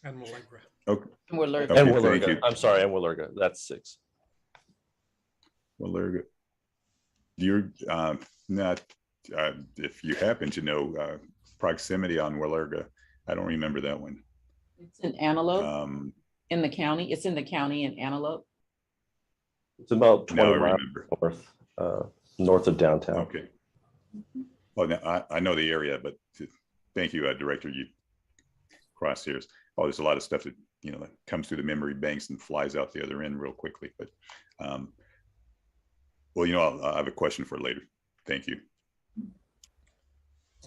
Speaker 4: And Wallerga.
Speaker 11: Okay.
Speaker 3: And Wallerga.
Speaker 11: Okay,
Speaker 14: and
Speaker 11: thank
Speaker 14: Wallerga.
Speaker 11: you.
Speaker 14: I'm sorry, and Wallerga. That's 6.
Speaker 11: Wallerga. You're not, if you happen to know proximity on Wallerga, I don't remember that one.
Speaker 3: It's in Antelope, in the county. It's in the county in Antelope.
Speaker 14: It's about 20
Speaker 11: Now I
Speaker 14: miles
Speaker 11: remember.
Speaker 14: north of downtown.
Speaker 11: Okay. Well, now, I know the area, but thank you, Director. You crossed here. Oh, there's a lot of stuff that, that comes through the memory banks and flies out the other end real quickly. But Well, you know, I have a question for later. Thank you.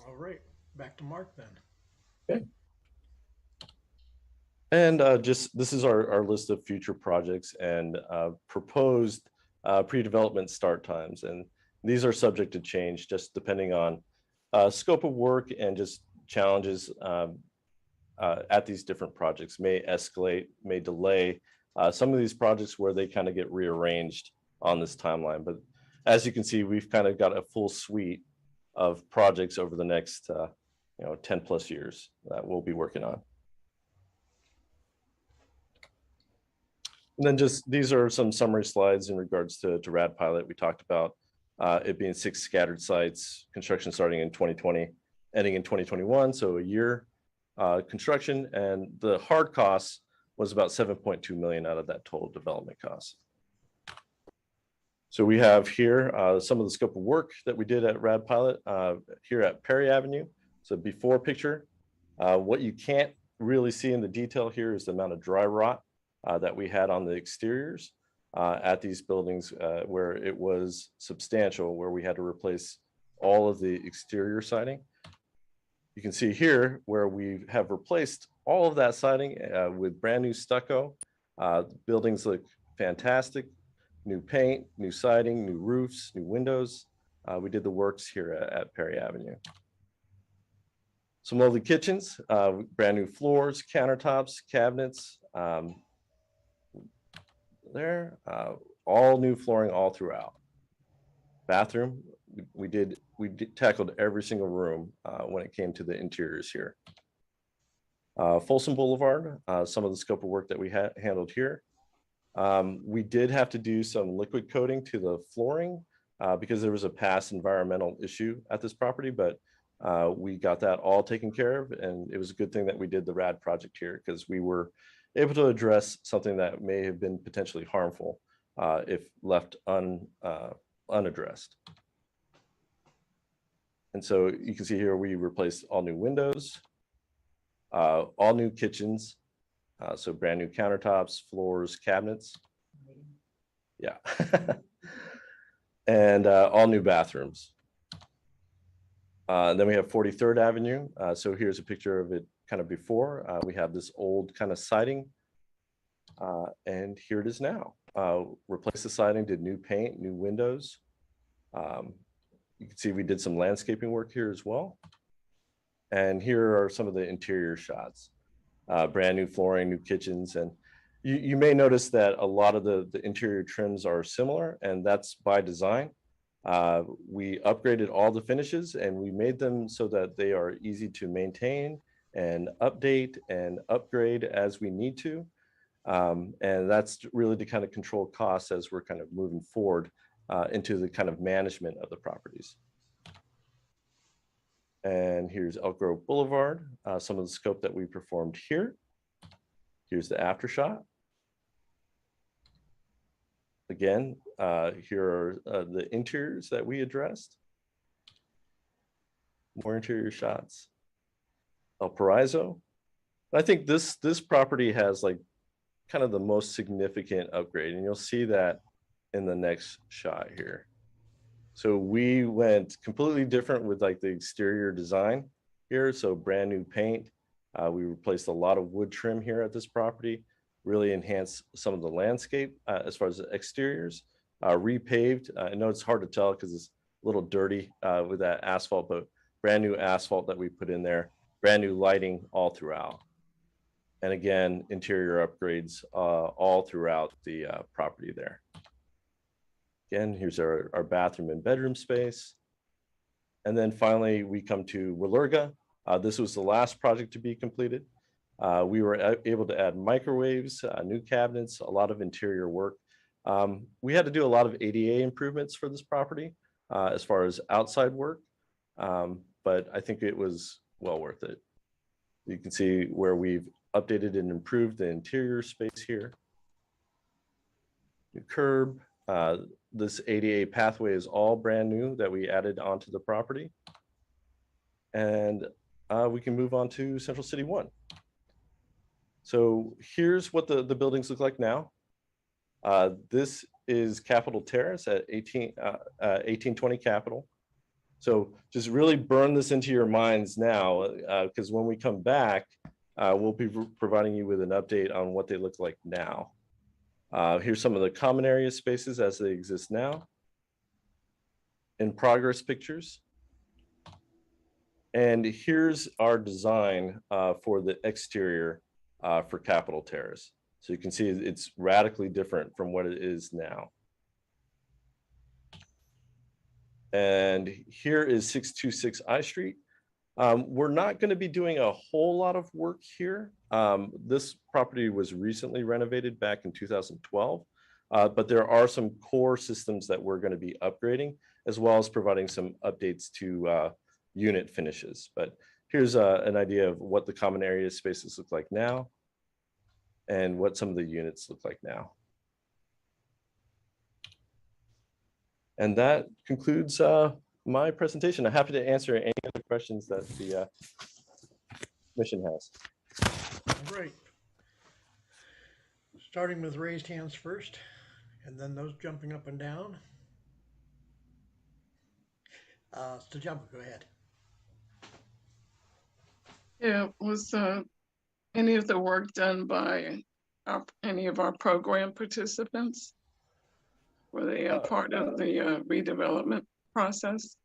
Speaker 4: All right, back to Mark then.
Speaker 14: Okay. And just this is our list of future projects and proposed pre-development start times. And these are subject to change just depending on scope of work and just challenges at these different projects may escalate, may delay some of these projects where they kind of get rearranged on this timeline. But as you can see, we've kind of got a full suite of projects over the next 10 plus years that we'll be working on. And then just these are some summary slides in regards to Rad Pilot. We talked about it being 6 scattered sites, construction starting in 2020, ending in 2021, so a year construction, and the hard costs was about 7.2 million out of that total development cost. So we have here some of the scope of work that we did at Rad Pilot here at Perry Avenue. So before picture, what you can't really see in the detail here is the amount of dry rot that we had on the exteriors at these buildings where it was substantial, where we had to replace all of the exterior siding. You can see here where we have replaced all of that siding with brand new stucco. Buildings look fantastic. New paint, new siding, new roofs, new windows. We did the works here at Perry Avenue. Some lovely kitchens, brand new floors, countertops, cabinets. All new flooring all throughout. Bathroom, we tackled every single room when it came to the interiors here. Folsom Boulevard, some of the scope of work that we handled here. We did have to do some liquid coating to the flooring because there was a past environmental issue at this property, but we got that all taken care of, and it was a good thing that we did the Rad project here because we were able to address something that may have been potentially harmful if left unaddressed. And so you can see here we replaced all new windows, all new kitchens, so brand new countertops, floors, cabinets. Yeah. And all new bathrooms. Then we have 43rd Avenue. So here's a picture of it kind of before. We have this old kind of siding. And here it is now. Replaced the siding, did new paint, new windows. You can see we did some landscaping work here as well. And here are some of the interior shots. Brand new flooring, new kitchens. And you may notice that a lot of the interior trims are similar, and that's by design. We upgraded all the finishes and we made them so that they are easy to maintain and update and upgrade as we need to. And that's really to kind of control costs as we're kind of moving forward into the kind of management of the properties. And here's Elk Grove Boulevard, some of the scope that we performed here. Here's the after shot. Again, here are the interiors that we addressed. More interior shots. El Paraiso. I think this property has like kind of the most significant upgrade, and you'll see that in the next shot here. So we went completely different with like the exterior design here. So brand new paint. We replaced a lot of wood trim here at this property, really enhanced some of the landscape as far as the exteriors. Repaved. I know it's hard to tell because it's a little dirty with that asphalt, but brand new asphalt that we put in there, brand new lighting all throughout. And again, interior upgrades all throughout the property there. Again, here's our bathroom and bedroom space. And then finally, we come to Wallerga. This was the last project to be completed. We were able to add microwaves, new cabinets, a lot of interior work. We had to do a lot of ADA improvements for this property as far as outside work, but I think it was well worth it. You can see where we've updated and improved the interior space here. New curb. This ADA pathway is all brand new that we added onto the property. And we can move on to Central City 1. So here's what the buildings look like now. This is Capitol Terrace at 1820 Capitol. So just really burn this into your minds now, because when we come back, we'll be providing you with an update on what they look like now. Here's some of the common area spaces as they exist now. In progress pictures. And here's our design for the exterior for Capitol Terrace. So you can see it's radically different from what it is now. And here is 626 I Street. We're not going to be doing a whole lot of work here. This property was recently renovated back in 2012, but there are some core systems that we're going to be upgrading, as well as providing some updates to unit finishes. But here's an idea of what the common area spaces look like now and what some of the units look like now. And that concludes my presentation. I'm happy to answer any other questions that the commission has.
Speaker 4: All right. Starting with raised hands first, and then those jumping up and down. Stajumpa, go ahead.
Speaker 13: Yeah, was any of the work done by any of our program participants? Were they a part of the redevelopment process?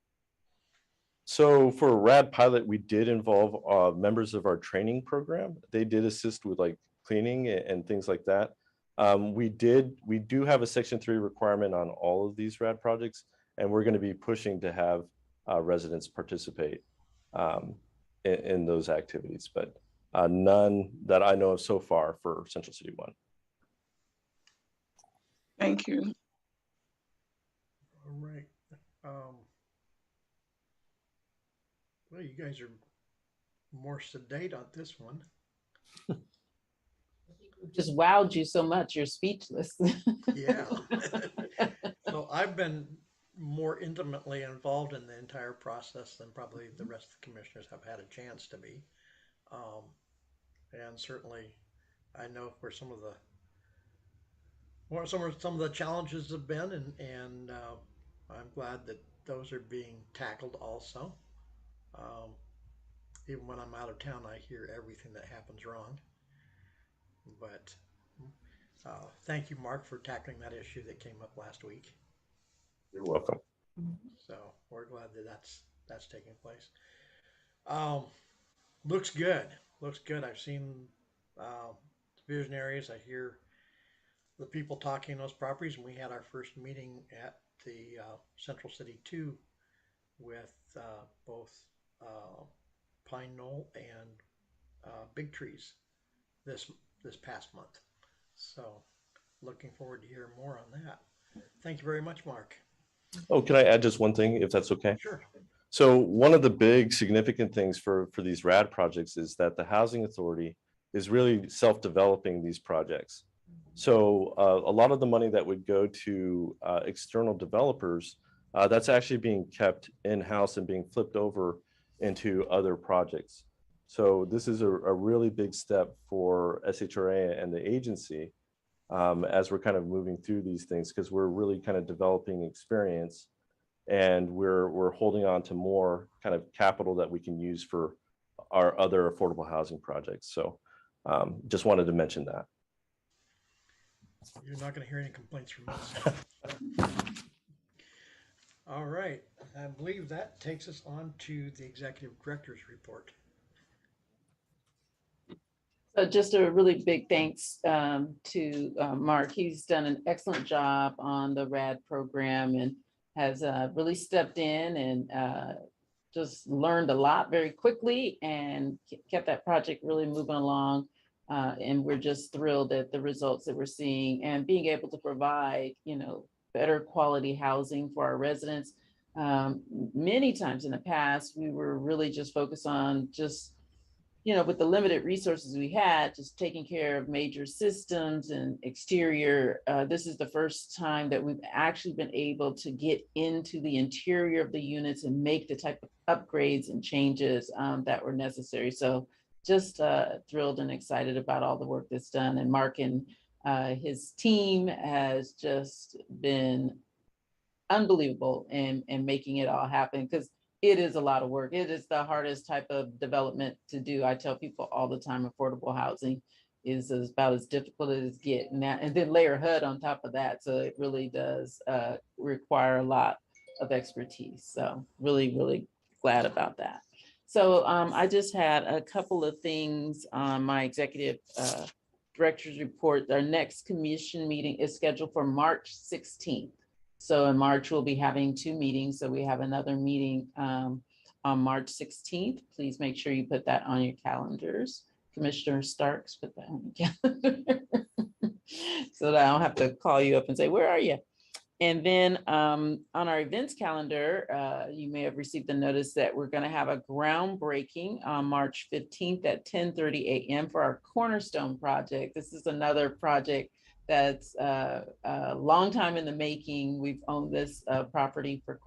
Speaker 14: So for Rad Pilot, we did involve members of our training program. They did assist with like cleaning and things like that. We do have a Section 3 requirement on all of these Rad projects, and we're going to be pushing to have residents participate in those activities, but none that I know of so far for Central City 1.
Speaker 13: Thank you.
Speaker 4: All right. Well, you guys are more sedate on this one.
Speaker 3: Just wowed you so much, you're speechless.
Speaker 4: Yeah. So I've been more intimately involved in the entire process than probably the rest of the commissioners have had a chance to be. And certainly I know where some of the challenges have been, and I'm glad that those are being tackled also. Even when I'm out of town, I hear everything that happens wrong. But thank you, Mark, for tackling that issue that came up last week.
Speaker 14: You're welcome.
Speaker 4: So we're glad that that's taking place. Looks good. Looks good. I've seen visionaries. I hear the people talking those properties, and we had our first meeting at the Central City 2 with both Pine Knoll and Big Trees this past month. So looking forward to hearing more on that. Thank you very much, Mark.
Speaker 14: Oh, can I add just one thing, if that's okay?
Speaker 4: Sure.
Speaker 14: So one of the big significant things for these RAD projects is that the Housing Authority is really self-developing these projects. So a lot of the money that would go to external developers, that's actually being kept in-house and being flipped over into other projects. So this is a really big step for SHRA and the agency as we're kind of moving through these things, because we're really kind of developing experience, and we're holding on to more kind of capital that we can use for our other affordable housing projects. So just wanted to mention that.
Speaker 4: You're not going to hear any complaints from us. All right. I believe that takes us on to the executive director's report.
Speaker 3: So just a really big thanks to Mark. He's done an excellent job on the Rad program and has really stepped in and just learned a lot very quickly and kept that project really moving along. And we're just thrilled at the results that we're seeing and being able to provide, better quality housing for our residents. Many times in the past, we were really just focused on just, with the limited resources we had, just taking care of major systems and exterior. This is the first time that we've actually been able to get into the interior of the units and make the type of upgrades and changes that were necessary. So just thrilled and excited about all the work that's done. And Mark and His team has just been unbelievable in making it all happen, because it is a lot of work. It is the hardest type of development to do. I tell people all the time, affordable housing is about as difficult as it gets, and then layer HUD on top of that. So it really does require a lot of expertise. So really, really glad about that. So I just had a couple of things on my executive director's report. Our next commission meeting is scheduled for March 16th. So in March, we'll be having 2 meetings. So we have another meeting on March 16th. Please make sure you put that on your calendars. Commissioner Starks, put that on your calendar so that I don't have to call you up and say, where are you? And then on our events calendar, you may have received the notice that we're going to have a groundbreaking on March 15th at 10:30 a.m. for our Cornerstone project. This is another project that's a long time in the making. We've owned this property for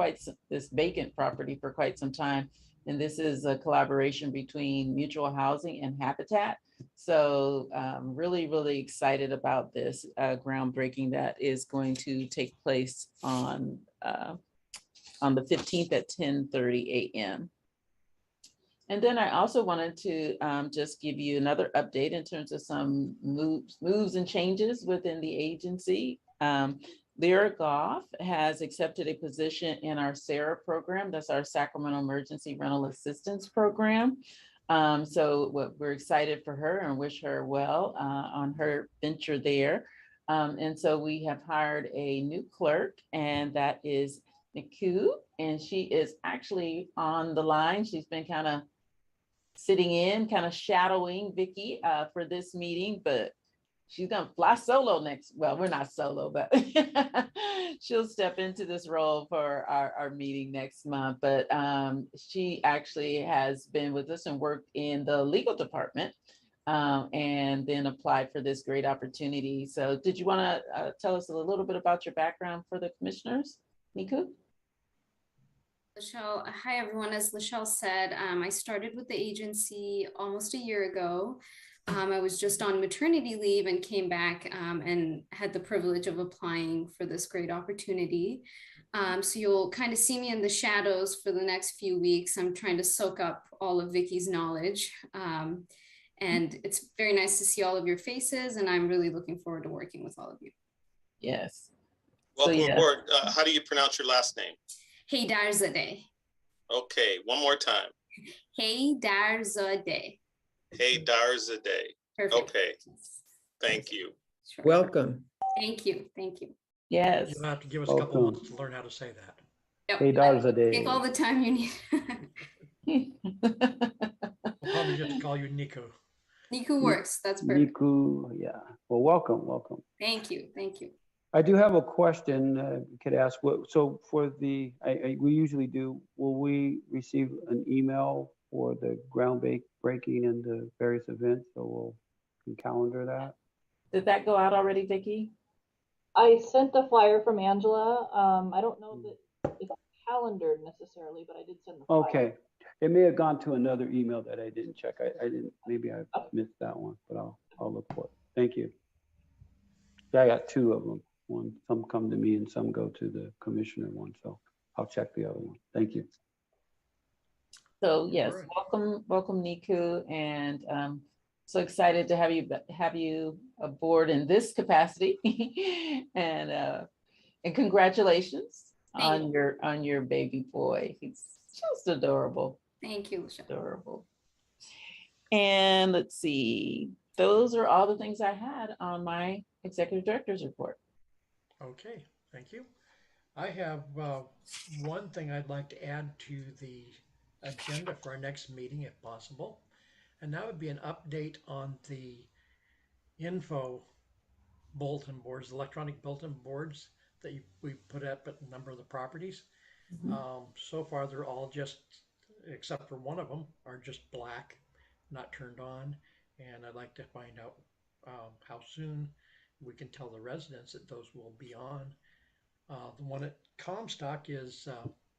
Speaker 3: this vacant property for quite some time. And this is a collaboration between Mutual Housing and Habitat. So really, really excited about this groundbreaking that is going to take place on the 15th at 10:30 a.m. And then I also wanted to just give you another update in terms of some moves and changes within the agency. Lyra Goff has accepted a position in our SHRA program. That's our Sacramento Emergency Rental Assistance Program. So we're excited for her and wish her well on her venture there. And so we have hired a new clerk, and that is Niku, and she is actually on the line. She's been kind of sitting in, kind of shadowing Vicky for this meeting, but she's gonna fly solo next. Well, we're not solo, but she'll step into this role for our meeting next month. But she actually has been with us and worked in the legal department and then applied for this great opportunity. So did you want to tell us a little bit about your background for the commissioners, Niku?
Speaker 15: Lachelle, hi everyone. As Lachelle said, I started with the agency almost a year ago. I was just on maternity leave and came back and had the privilege of applying for this great opportunity. So you'll kind of see me in the shadows for the next few weeks. I'm trying to soak up all of Vicky's knowledge. And it's very nice to see all of your faces, and I'm really looking forward to working with all of you.
Speaker 3: Yes.
Speaker 1: Welcome aboard. How do you pronounce your last name?
Speaker 15: Haydarzadeh.
Speaker 1: Okay, one more time.
Speaker 15: Haydarzadeh.
Speaker 1: Haydarzadeh.
Speaker 15: Perfect.
Speaker 1: Okay, thank you.
Speaker 15: Sure.
Speaker 6: Welcome.
Speaker 15: Thank you. Thank you.
Speaker 3: Yes.
Speaker 4: You'll have to give us a couple months to learn how to say that.
Speaker 15: Yep.
Speaker 8: Haydarzadeh.
Speaker 15: Take all the time you need.
Speaker 4: We'll probably just call you Niku.
Speaker 15: Niku works. That's perfect.
Speaker 8: Niku, yeah. Well, welcome, welcome.
Speaker 15: Thank you. Thank you.
Speaker 8: I do have a question. Could ask what? So for the, we usually do. Will we receive an email for the groundbreaking and the various events? So we'll can calendar that.
Speaker 3: Did that go out already, Vicki?
Speaker 2: I sent the flyer from Angela. I don't know that it's calendared necessarily, but I did send the flyer.
Speaker 8: Okay. It may have gone to another email that I didn't check. I didn't. Maybe I missed that one, but I'll look for it. Thank you. Yeah, I got 2 of them. Some come to me and some go to the commissioner one. So I'll check the other one. Thank you.
Speaker 3: So yes, welcome Niku, and so excited to have you aboard in this capacity, and congratulations on your baby boy. He's just adorable.
Speaker 15: Thank you, Lachelle.
Speaker 3: Adorable. And let's see, those are all the things I had on my executive director's report.
Speaker 4: Okay, thank you. I have one thing I'd like to add to the agenda for our next meeting, if possible, and that would be an update on the info bulletin boards, electronic bulletin boards that we put up at a number of the properties. Mm-hmm. So far, they're all just, except for one of them, are just black, not turned on, and I'd like to find out how soon we can tell the residents that those will be on. The one at Comstock is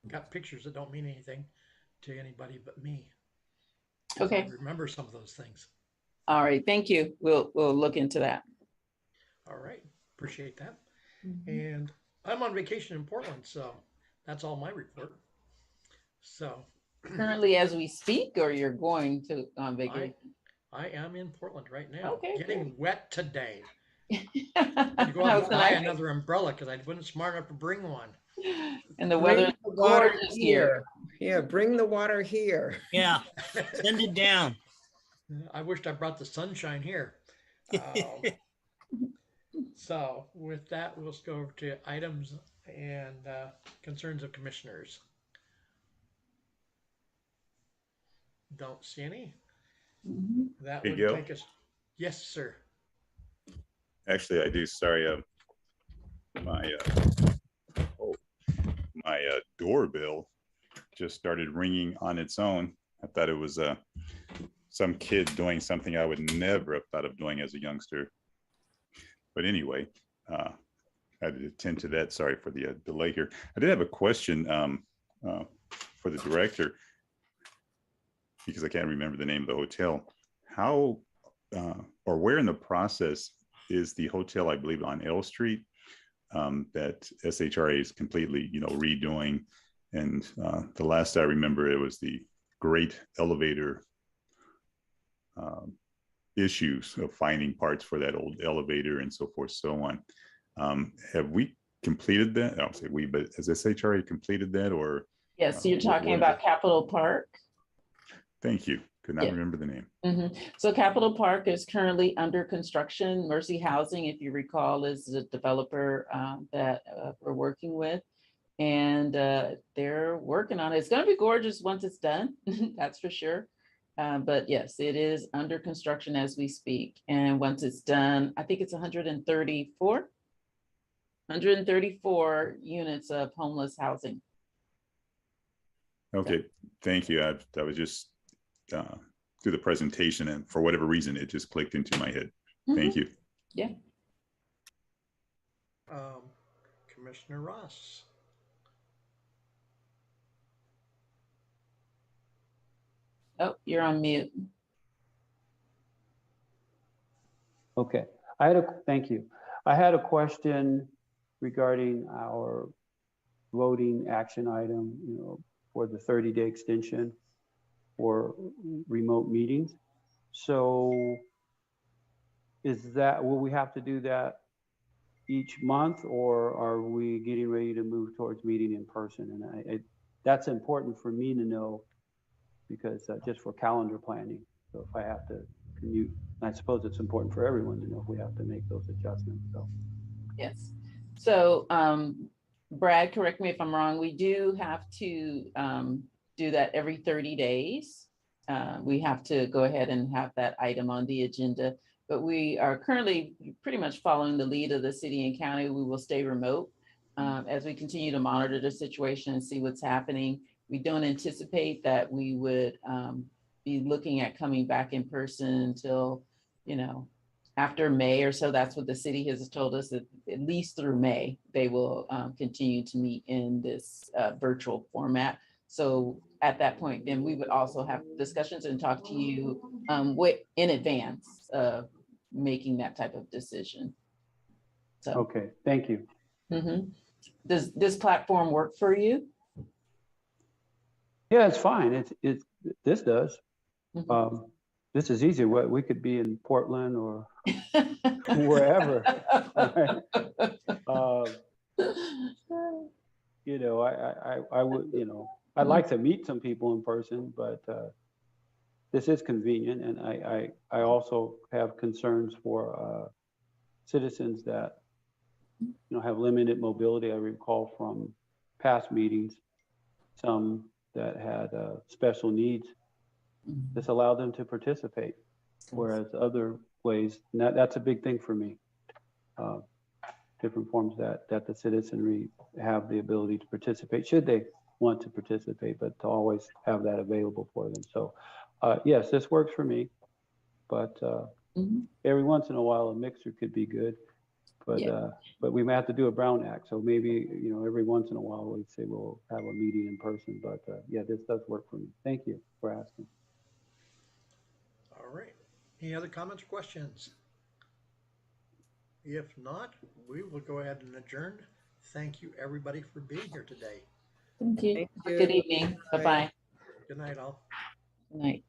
Speaker 4: got pictures that don't mean anything to anybody but me.
Speaker 3: Okay.
Speaker 4: I remember some of those things.
Speaker 3: All right, thank you. We'll look into that.
Speaker 4: All right, appreciate that.
Speaker 3: Mhm.
Speaker 4: And I'm on vacation in Portland, so that's all my report. So
Speaker 3: Currently, as we speak, or you're going to on vacation?
Speaker 4: I am in Portland right now,
Speaker 3: Okay,
Speaker 4: getting
Speaker 3: good.
Speaker 4: wet today. I had to go out
Speaker 3: How's
Speaker 4: and
Speaker 3: the
Speaker 4: buy
Speaker 3: night?
Speaker 4: another umbrella because I wasn't smart enough to bring one.
Speaker 3: And the
Speaker 6: Bring
Speaker 3: weather is
Speaker 6: the water
Speaker 3: gorgeous
Speaker 6: here.
Speaker 3: here.
Speaker 6: Yeah, bring the water here.
Speaker 16: Yeah, send it down.
Speaker 4: I wished I brought the sunshine here. So with that, we'll go over to items and concerns of commissioners. Don't see any.
Speaker 3: Mhm.
Speaker 4: That
Speaker 11: Hey,
Speaker 4: would
Speaker 11: Gil.
Speaker 4: take us. Yes, sir.
Speaker 11: Actually, I do. Sorry. My doorbell just started ringing on its own. I thought it was some kid doing something I would never have thought of doing as a youngster. But anyway, I had to attend to that. Sorry for the delay here. I did have a question for the director, because I can't remember the name of the hotel. How or where in the process is the hotel, I believe, on L Street that SHRA is completely, redoing? And the last I remember, it was the great elevator issues of finding parts for that old elevator and so forth, so on. Have we completed that? I don't say we, but has SHRA completed that, or?
Speaker 3: Yes, you're talking
Speaker 11: what is
Speaker 3: about
Speaker 11: it?
Speaker 3: Capitol Park.
Speaker 11: Thank you. Could not
Speaker 3: Yeah.
Speaker 11: remember the name.
Speaker 3: Mhm. So Capitol Park is currently under construction. Mercy Housing, if you recall, is the developer that we're working with. And they're working on it. It's going to be gorgeous once it's done, that's for sure. But yes, it is under construction as we speak. And once it's done, I think it's 134 units of homeless housing.
Speaker 11: Okay, thank you. I was just through the presentation, and for whatever reason, it just clicked into my head. Thank you.
Speaker 3: Yeah.
Speaker 4: Commissioner Ross.
Speaker 3: Oh, you're on mute.
Speaker 8: Okay, thank you. I had a question regarding our voting action item, for the 30-day extension for remote meetings. So will we have to do that each month, or are we getting ready to move towards meeting in person? And that's important for me to know, because just for calendar planning. So if I have to commute, I suppose it's important for everyone to know if we have to make those adjustments. So
Speaker 3: Yes. So Brad, correct me if I'm wrong, we do have to do that every 30 days. We have to go ahead and have that item on the agenda, but we are currently pretty much following the lead of the city and county. We will stay remote as we continue to monitor the situation and see what's happening. We don't anticipate that we would be looking at coming back in person until, after May or so. That's what the city has told us, that at least through May, they will continue to meet in this virtual format. So at that point, then we would also have discussions and talk to you in advance of making that type of decision. So.
Speaker 8: Okay, thank you.
Speaker 3: Mm-hmm. Does this platform work for you?
Speaker 8: Yeah, it's fine. This does.
Speaker 3: Mm-hmm.
Speaker 8: This is easy. We could be in Portland or wherever. Right? I would, I'd like to meet some people in person, but this is convenient. And I also have concerns for citizens that, have limited mobility. I recall from past meetings, some that had special needs. This allowed them to participate, whereas other ways, that's a big thing for me. Different forms that the citizenry have the ability to participate, should they want to participate, but to always have that available for them. So yes, this works for me, but every once in a while a mixer could be good. But
Speaker 3: yeah.
Speaker 8: But we may have to do a Brown Act. So maybe, every once in a while we'd say we'll have a meeting in person. But yeah, this does work for me. Thank you for asking.
Speaker 4: All right. Any other comments or questions? If not, we will go ahead and adjourn. Thank you, everybody, for being here today.
Speaker 3: Thank you.
Speaker 6: Thank
Speaker 3: Good
Speaker 6: you.
Speaker 3: evening. Bye-bye.
Speaker 4: Good night, all.
Speaker 3: Good night.